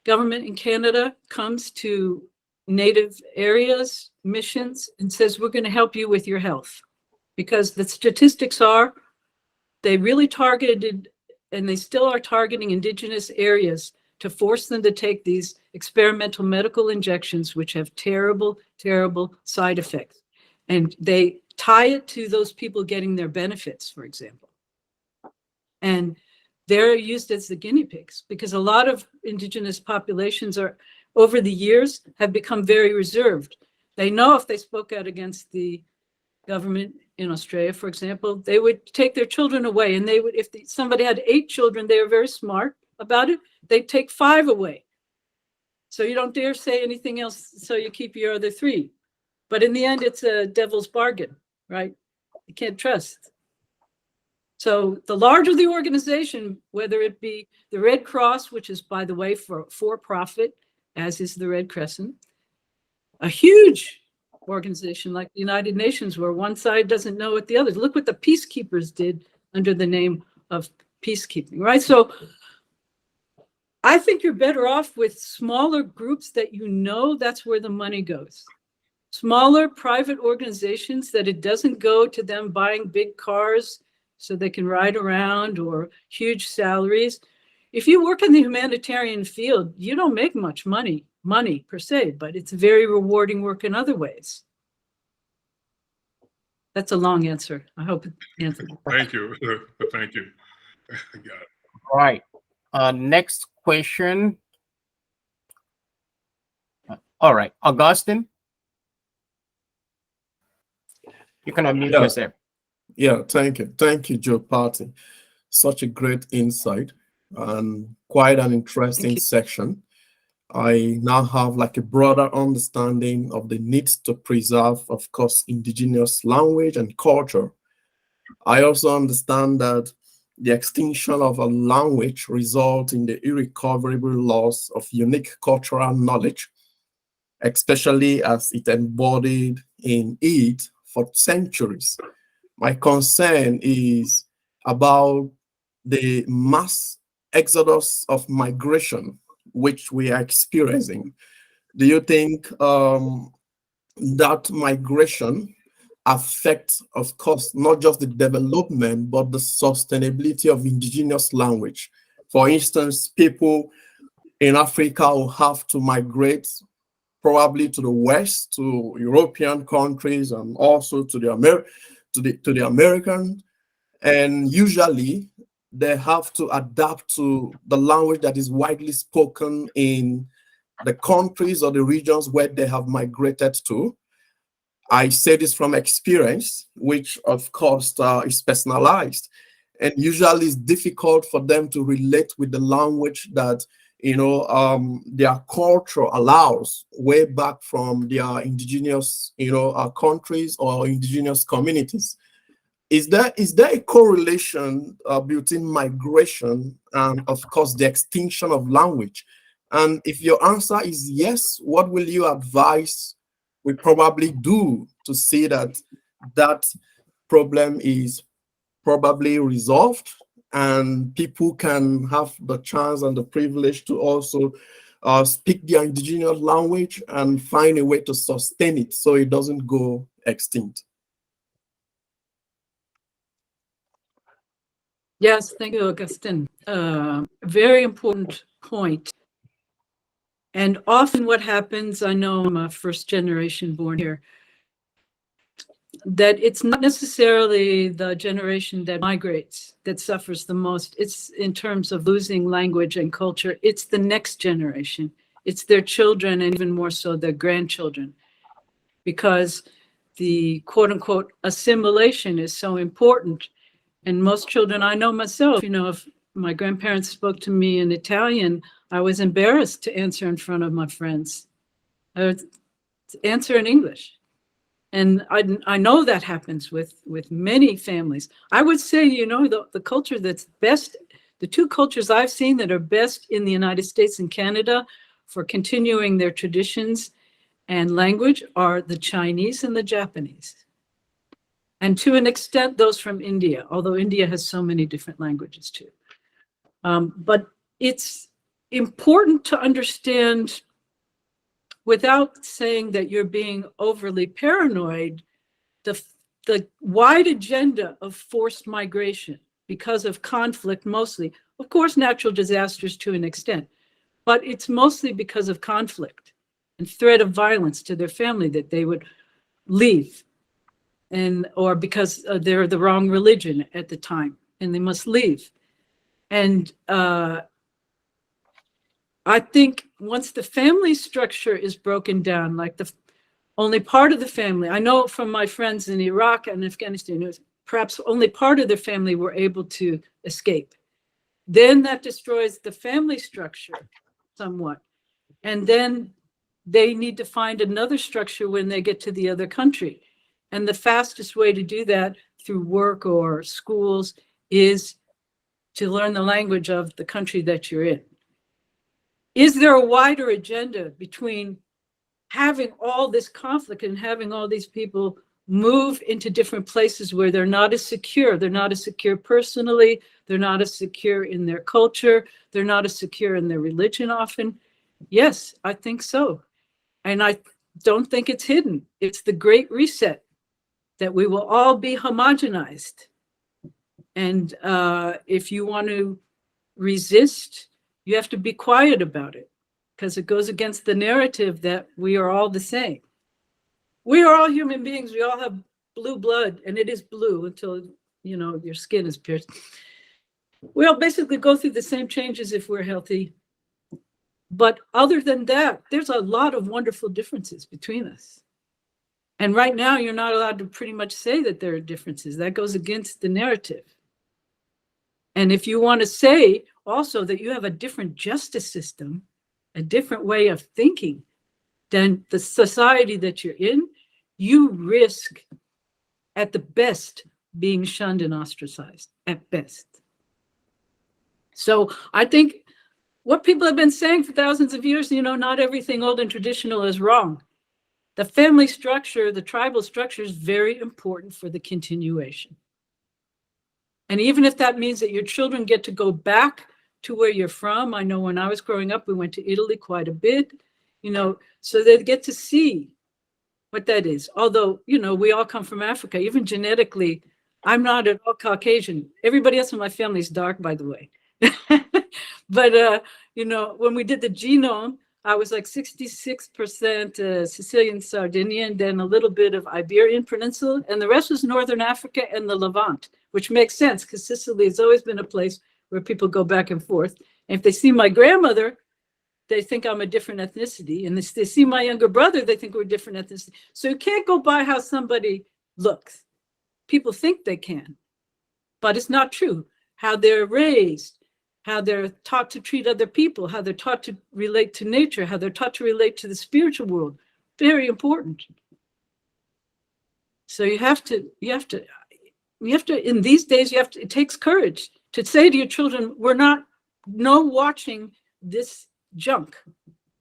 A: government in Canada, comes to native areas, missions, and says, we're going to help you with your health. Because the statistics are, they really targeted, and they still are targeting Indigenous areas to force them to take these experimental medical injections, which have terrible, terrible side effects. And they tie it to those people getting their benefits, for example. And they're used as the guinea pigs because a lot of Indigenous populations are, over the years, have become very reserved. They know if they spoke out against the government in Australia, for example, they would take their children away, and they would, if somebody had 8 children, they were very smart about it, they'd take 5 away. So you don't dare say anything else, so you keep your other 3. But in the end, it's a devil's bargain, right? You can't trust. So the larger the organization, whether it be the Red Cross, which is, by the way, for profit, as is the Red Crescent, a huge organization like the United Nations, where one side doesn't know what the other. Look what the peacekeepers did under the name of peacekeeping, right? So I think you're better off with smaller groups that you know that's where the money goes. Smaller private organizations that it doesn't go to them buying big cars so they can ride around or huge salaries. If you work in the humanitarian field, you don't make much money per se, but it's very rewarding work in other ways. That's a long answer. I hope it answered.
C: Thank you. Thank you.
B: All right. Next question. All right, Augustine. You can unmute yourself.
D: Yeah, thank you. Thank you, Joe Patti. Such a great insight and quite an interesting section. I now have like a broader understanding of the need to preserve, of course, indigenous language and culture. I also understand that the extinction of a language results in the irrecoverable loss of unique cultural knowledge, especially as it embodied in it for centuries. My concern is about the mass exodus of migration which we are experiencing. Do you think that migration affects, of course, not just the development, but the sustainability of indigenous language? For instance, people in Africa will have to migrate probably to the West, to European countries, and also to the American, and usually they have to adapt to the language that is widely spoken in the countries or the regions where they have migrated to. I say this from experience, which of course is personalized, and usually it's difficult for them to relate with the language that their culture allows way back from their indigenous countries or indigenous communities. Is there a correlation between migration and, of course, the extinction of language And if your answer is yes, what will you advise we probably do to see that that problem is probably resolved and people can have the chance and the privilege to also speak their indigenous language and find a way to sustain it so it doesn't go extinct?
A: Yes, thank you, Augustine. Very important point. And often what happens, I know I'm a first generation born here, that it's not necessarily the generation that migrates that suffers the most. It's in terms of losing language and culture. It's the next generation. It's their children, and even more so their grandchildren, because the quote unquote assimilation is so important. And most children, I know myself, if my grandparents spoke to me in Italian, I was embarrassed to answer in front of my friends. I would answer in English. And I know that happens with many families. I would say, the culture that's best, the two cultures I've seen that are best in the United States and Canada for continuing their traditions and language are the Chinese and the Japanese. And to an extent, those from India, although India has so many different languages too. But it's important to understand, without saying that you're being overly paranoid, the wide agenda of forced migration because of conflict mostly. Of course, natural disasters to an extent, but it's mostly because of conflict and threat of violence to their family that they would leave, or because they're the wrong religion at the time and they must leave. And I think once the family structure is broken down, like only part of the family, I know from my friends in Iraq and Afghanistan, perhaps only part of their family were able to escape. Then that destroys the family structure somewhat. And then they need to find another structure when they get to the other country. And the fastest way to do that through work or schools is to learn the language of the country that you're in. Is there a wider agenda between having all this conflict and having all these people move into different places where they're not as secure? They're not as secure personally. They're not as secure in their culture. They're not as secure in their religion often. Yes, I think so. And I don't think it's hidden. It's the Great Reset, that we will all be homogenized. And if you want to resist, you have to be quiet about it, because it goes against the narrative that we are all the same. We are all human beings. We all have blue blood, and it is blue until, your skin is pierced. We all basically go through the same changes if we're healthy. But other than that, there's a lot of wonderful differences between us. And right now, you're not allowed to pretty much say that there are differences. That goes against the narrative. And if you want to say also that you have a different justice system, a different way of thinking than the society that you're in, you risk, at the best, being shunned and ostracized, at best. So I think what people have been saying for thousands of years, not everything old and traditional is wrong. The family structure, the tribal structure is very important for the continuation. And even if that means that your children get to go back to where you're from, I know when I was growing up, we went to Italy quite a bit, so they get to see what that is. Although, we all come from Africa, even genetically, I'm not at all Caucasian. Everybody else in my family is dark, by the way. But, when we did the genome, I was like 66% Sicilian, Sardinian, then a little bit of Iberian Peninsula, and the rest was Northern Africa and the Levant, which makes sense because Sicily has always been a place where people go back and forth. And if they see my grandmother, they think I'm a different ethnicity. And if they see my younger brother, they think we're different ethnicity. So you can't go by how somebody looks. People think they can, but it's not true. How they're raised, how they're taught to treat other people, how they're taught to relate to nature, how they're taught to relate to the spiritual world. Very important. So you have to, in these days, it takes courage to say to your children, we're not watching this junk.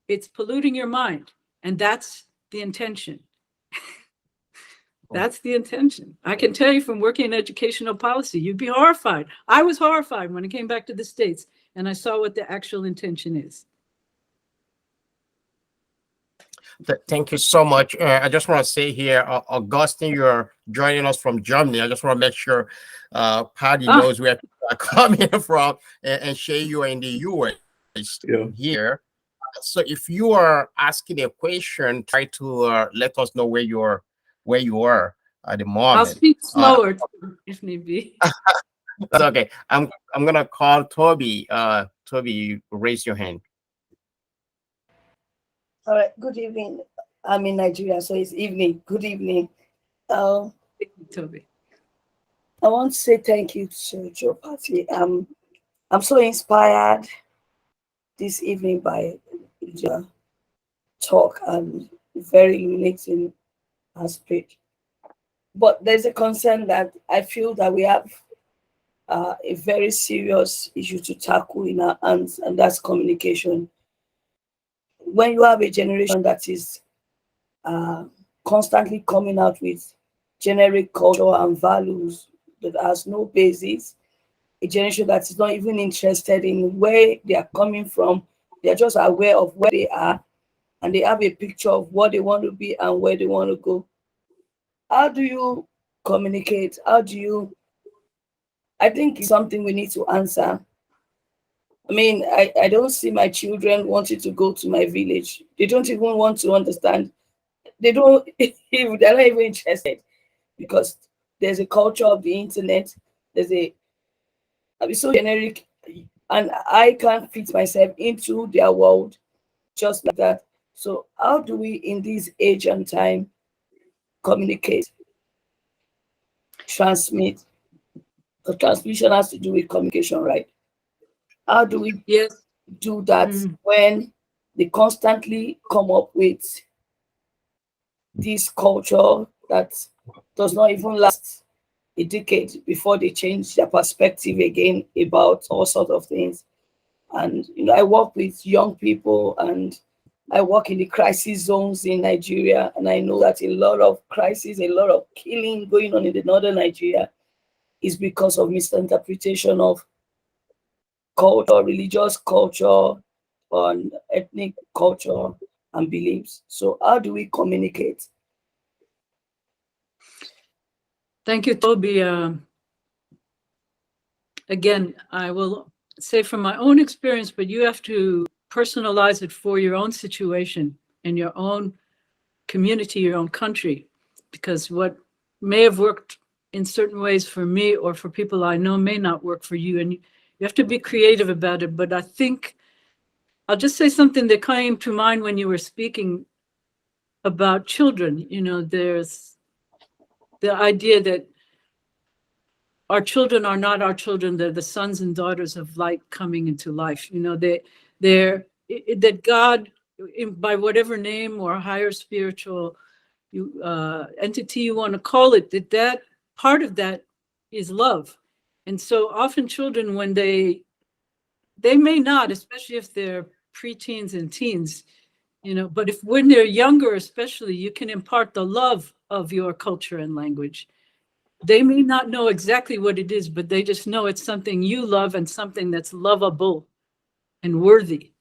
A: It's polluting your mind. And that's the intention. That's the intention. I can tell you from working in educational policy, you'd be horrified. I was horrified when I came back to the States and I saw what the actual intention is.
B: Thank you so much. I just want to say here, Augustine, you're joining us from Germany. I just want to make sure Patti knows where people are coming from, and Shay, you are in the US here. So if you are asking a question, try to let us know where you are at the moment.
A: I'll speak slower if need be.
B: That's okay. I'm gonna call Toby. Toby, raise your hand.
E: All right, good evening. I'm in Nigeria, so it's evening. Good evening.
A: Toby.
E: I want to say thank you to Joe Patti. I'm so inspired this evening by your talk and very illuminating aspect. But there's a concern that I feel that we have a very serious issue to tackle in our hands, and that's communication. When you have a generation that is constantly coming out with generic culture and values that has no basis, a generation that is not even interested in where they are coming from, they're just aware of where they are, and they have a picture of what they want to be and where they want to go. How do you communicate? How do you? I think it's something we need to answer. I mean, I don't see my children wanting to go to my village. They don't even want to understand. They're not even interested, because there's a culture of the internet. I'm so generic, and I can't fit myself into their world just like that. So how do we, in this age and time, communicate, transmit? The transmission has to do with communication, right? How do we do that when they constantly come up with this culture that does not even last a decade before they change their perspective again about all sorts of things? And I work with young people, and I work in the crisis zones in Nigeria, and I know that a lot of crisis, a lot of killing going on in the northern Nigeria is because of misinterpretation of culture, religious culture, on ethnic culture and beliefs. So how do we communicate?
A: Thank you, Toby. Again, I will say from my own experience, but you have to personalize it for your own situation and your own community, your own country, because what may have worked in certain ways for me or for people I know may not work for you. And you have to be creative about it. But I think I'll just say something that came to mind when you were speaking about children. There's the idea that our children are not our children. They're the sons and daughters of light coming into life. They're that God, by whatever name or higher spiritual entity you want to call it, that part of that is love. And so often children, when they may not, especially if they're preteens and teens, but when they're younger, especially, you can impart the love of your culture and language. They may not know exactly what it is, but they just know it's something you love and something that's lovable and worthy.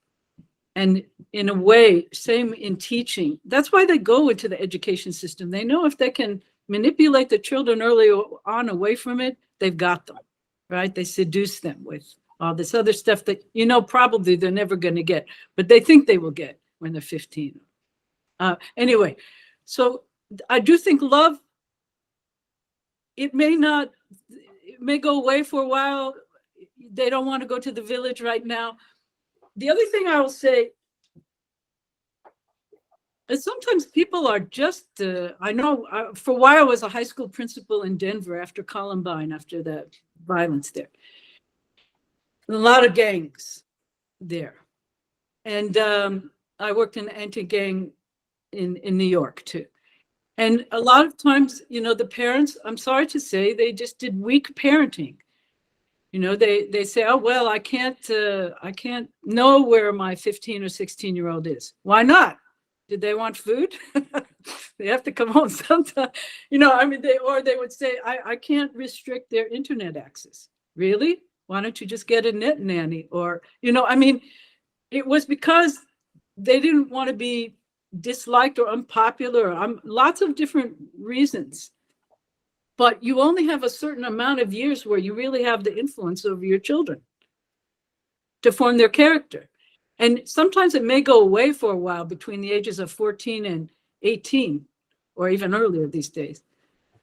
A: And in a way, same in teaching. That's why they go into the education system. They know if they can manipulate the children early on away from it, they've got them, right? They seduce them with all this other stuff that, probably they're never going to get, but they think they will get when they're 15. Anyway, so I do think love, it may go away for a while. They don't want to go to the village right now. The other thing I will say is sometimes people are just, I know for a while I was a high school principal in Denver after Columbine, after the violence there. And a lot of gangs there. And I worked in anti-gang in New York too. And a lot of times, the parents, I'm sorry to say, they just did weak parenting. You know, they say, oh, well, I can't know where my 15 or 16-year-old is. Why not? Did they want food? They have to come home sometime. You know, I mean, they would say, I can't restrict their internet access. Really? Why don't you just get a net nanny? Or, you know, I mean, it was because they didn't want to be disliked or unpopular. Lots of different reasons. But you only have a certain amount of years where you really have the influence over your children to form their character. And sometimes it may go away for a while between the ages of 14 and 18, or even earlier these days.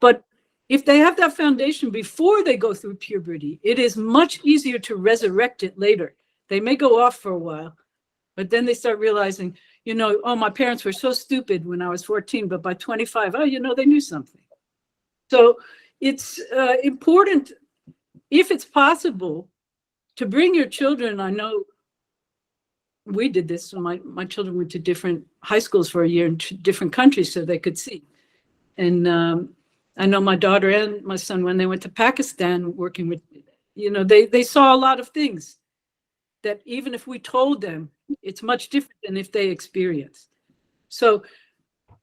A: But if they have that foundation before they go through puberty, it is much easier to resurrect it later. They may go off for a while, but then they start realizing, you know, oh, my parents were so stupid when I was 14, but by 25, oh, you know, they knew something. So it's important, if it's possible, to bring your children. I know we did this. So my children went to different high schools for a year in different countries so they could see. And I know my daughter and my son, when they went to Pakistan working with, you know, they saw a lot of things that even if we told them, it's much different than if they experienced. So,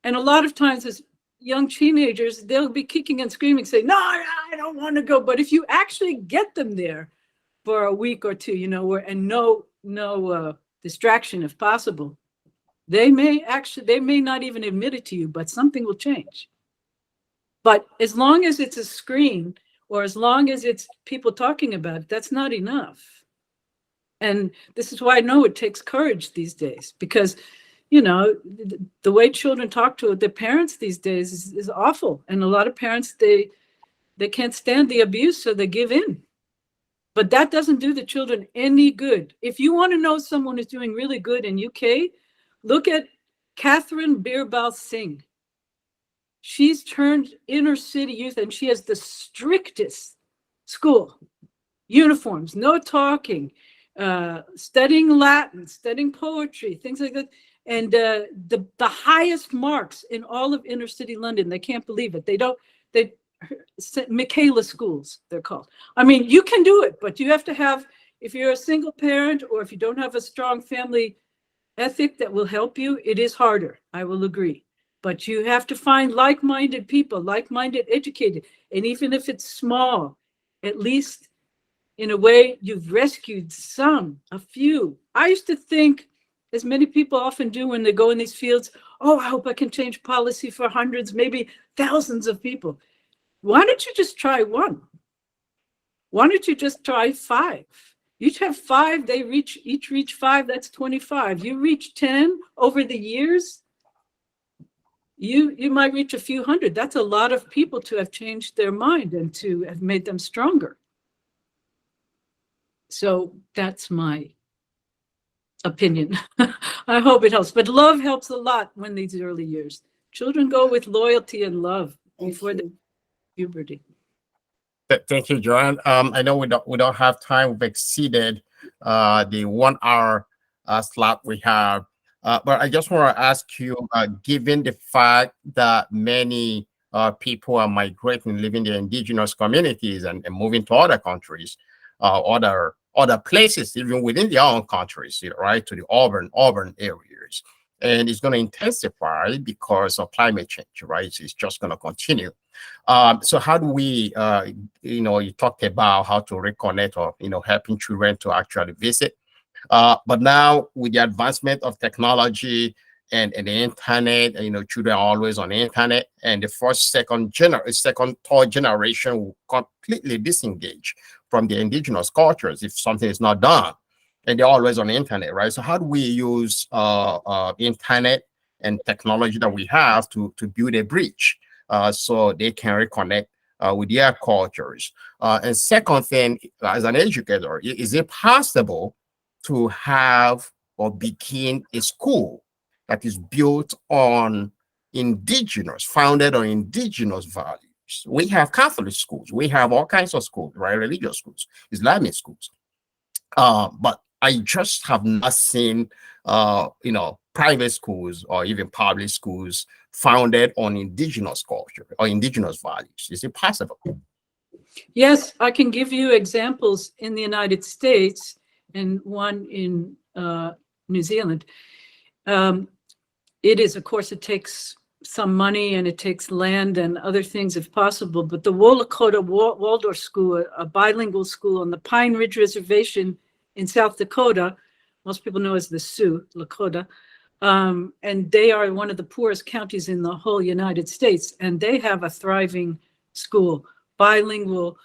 A: and a lot of times as young teenagers, they'll be kicking and screaming, saying, no, I don't want to go. But if you actually get them there for a week or two, you know, and no distraction if possible, they may not even admit it to you, but something will change. But as long as it's a screen, or as long as it's people talking about it, that's not enough. And this is why I know it takes courage these days, because you know, the way children talk to their parents these days is awful. And a lot of parents, they can't stand the abuse, so they give in. But that doesn't do the children any good. If you want to know someone who's doing really good in UK, look at Catherine Birbal Singh. She's turned inner city youth, and she has the strictest school. Uniforms, no talking, studying Latin, studying poetry, things like that. And the highest marks in all of inner city London. They can't believe it. Michaela schools, they're called. I mean, you can do it, but you have to have, if you're a single parent or if you don't have a strong family ethic that will help you, it is harder, I will agree. But you have to find like-minded people, like-minded, educated. And even if it's small, at least in a way you've rescued a few. I used to think, as many people often do when they go in these fields, oh, I hope I can change policy for hundreds, maybe thousands of people. Why don't you just try one? Why don't you just try 5? You have 5, they each reach 5, that's 25. You reach 10 over the years, you might reach a few hundred. That's a lot of people to have changed their mind and to have made them stronger. So that's my opinion. I hope it helps. But love helps a lot when these early years. Children go with loyalty and love before the puberty.
B: Thank you, Joanne. I know we don't have time. We've exceeded the 1 hour slot we have. But I just want to ask you, given the fact that many people are migrating, leaving the indigenous communities and moving to other countries, other places, even within their own countries, right, to the urban areas. And it's going to intensify because of climate change, right? It's just going to continue. So how do we, you talked about how to reconnect or, helping children to actually visit. But now with the advancement of technology and the internet, children are always on the internet, and the first, second, third generation will completely disengage from the indigenous cultures if something is not done, and they're always on the internet, right? So how do we use internet and technology that we have to build a bridge so they can reconnect with their cultures? And second thing, as an educator, is it possible to have or begin a school that is built on founded on indigenous values? We have Catholic schools, we have all kinds of schools, right? Religious schools, Islamic schools. But I just have not seen, private schools or even public schools founded on indigenous culture or indigenous values. Is it possible?
A: Yes, I can give you examples in the United States and one in New Zealand. It is, of course, it takes some money and it takes land and other things if possible, but the Wolakota Waldorf School, a bilingual school on the Pine Ridge Reservation in South Dakota, most people know as the Sioux, Lakota, and they are one of the poorest counties in the whole United States, and they have a thriving school, bilingual,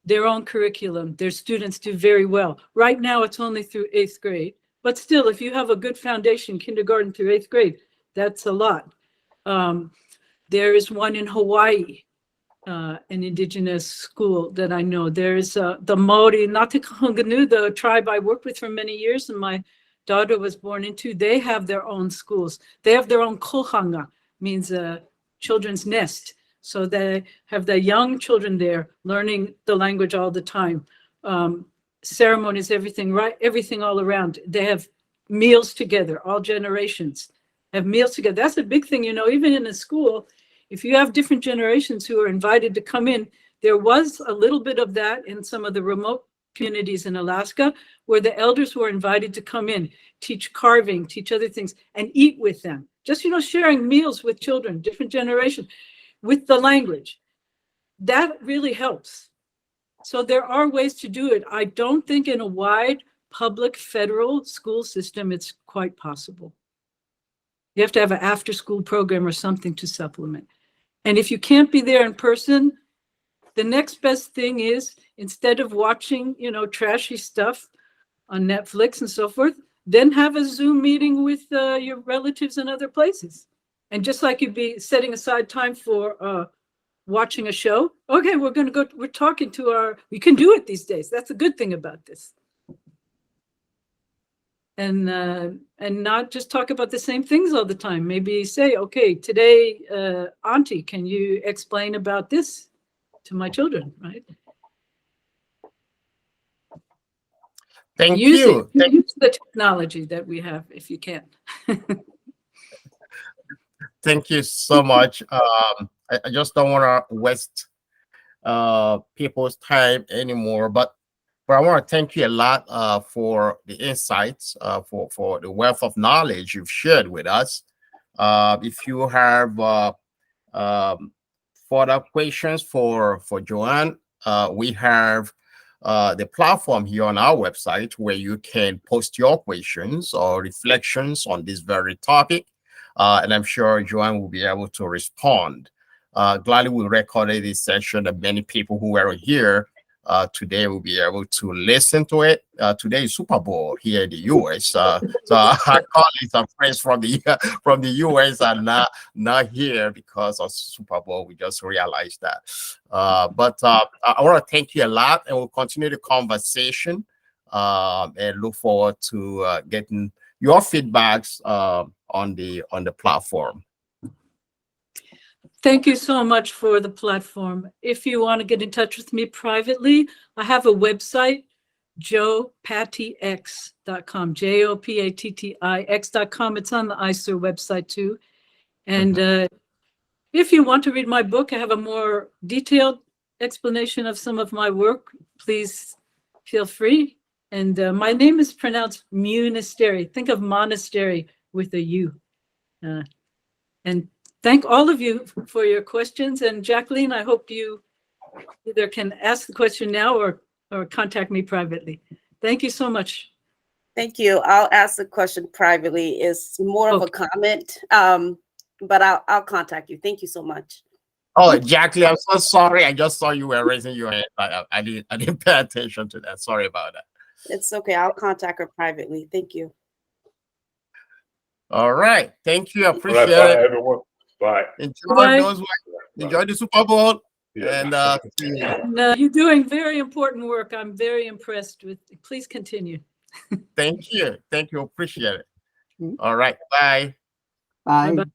A: their own curriculum. Their students do very well. Right now, it's only through 8th grade, but still, if you have a good foundation, kindergarten through 8th grade, that's a lot. There is one in Hawaii, an indigenous school that I know. There's the Maori, Ngatikahunganu, the tribe I worked with for many years, and my daughter was born into. They have their own schools. They have their own kohanga, means a children's nest. So they have the young children there learning the language all the time. Ceremonies, everything, right? Everything all around. They have meals together, all generations have meals together. That's a big thing, you know, even in a school, if you have different generations who are invited to come in, there was a little bit of that in some of the remote communities in Alaska, where the elders were invited to come in, teach carving, teach other things, and eat with them. Just, you know, sharing meals with children, different generations, with the language. That really helps. So there are ways to do it. I don't think in a wide public federal school system, it's quite possible. You have to have an after-school program or something to supplement. And if you can't be there in person, the next best thing is, instead of watching, you know, trashy stuff on Netflix and so forth, then have a Zoom meeting with your relatives in other places. And just like you'd be setting aside time for watching a show, okay, we're going to go, we're talking to we can do it these days. That's a good thing about this. And not just talk about the same things all the time. Maybe say, okay, today, Auntie, can you explain about this to my children, right?
B: Thank
A: Use
B: you.
A: use the technology that we have if you can.
B: Thank you so much. I just don't want to waste people's time anymore, but I want to thank you a lot for the insights, for the wealth of knowledge you've shared with us. If you have further questions for Joanne, we have the platform here on our website where you can post your questions or reflections on this very topic. And I'm sure Joanne will be able to respond. Gladly, we recorded this session, and many people who were here today will be able to listen to it. Today is Super Bowl here in the US. So our colleagues and friends from the US are not here because of Super Bowl. We just realized that. But I want to thank you a lot, and we'll continue the conversation and look forward to getting your feedbacks on the platform.
A: Thank you so much for the platform. If you want to get in touch with me privately, I have a website, jopattix.com, jopattix.com. It's on the ICER website too. And if you want to read my book, I have a more detailed explanation of some of my work. Please feel free. And my name is pronounced Munisteri. Think of monastery with a U. And thank all of you for your questions. And Jacqueline, I hope you either can ask the question now or contact me privately. Thank you so much.
F: Thank you. I'll ask the question privately. It's more of a comment, but I'll contact you. Thank you so much.
B: Oh, Jacqueline, I'm so sorry. I just saw you were raising your hand. I didn't pay attention to that. Sorry about that. It's
F: okay. I'll contact her privately. Thank you.
B: All right. Thank you. I appreciate it.
C: Bye, everyone. Bye.
B: Enjoy the Super Bowl.
C: Yeah.
B: And
A: you're doing very important work. I'm very impressed with it. Please continue.
B: Thank you. Appreciate it. All right. Bye.
G: Bye.
A: Bye-bye.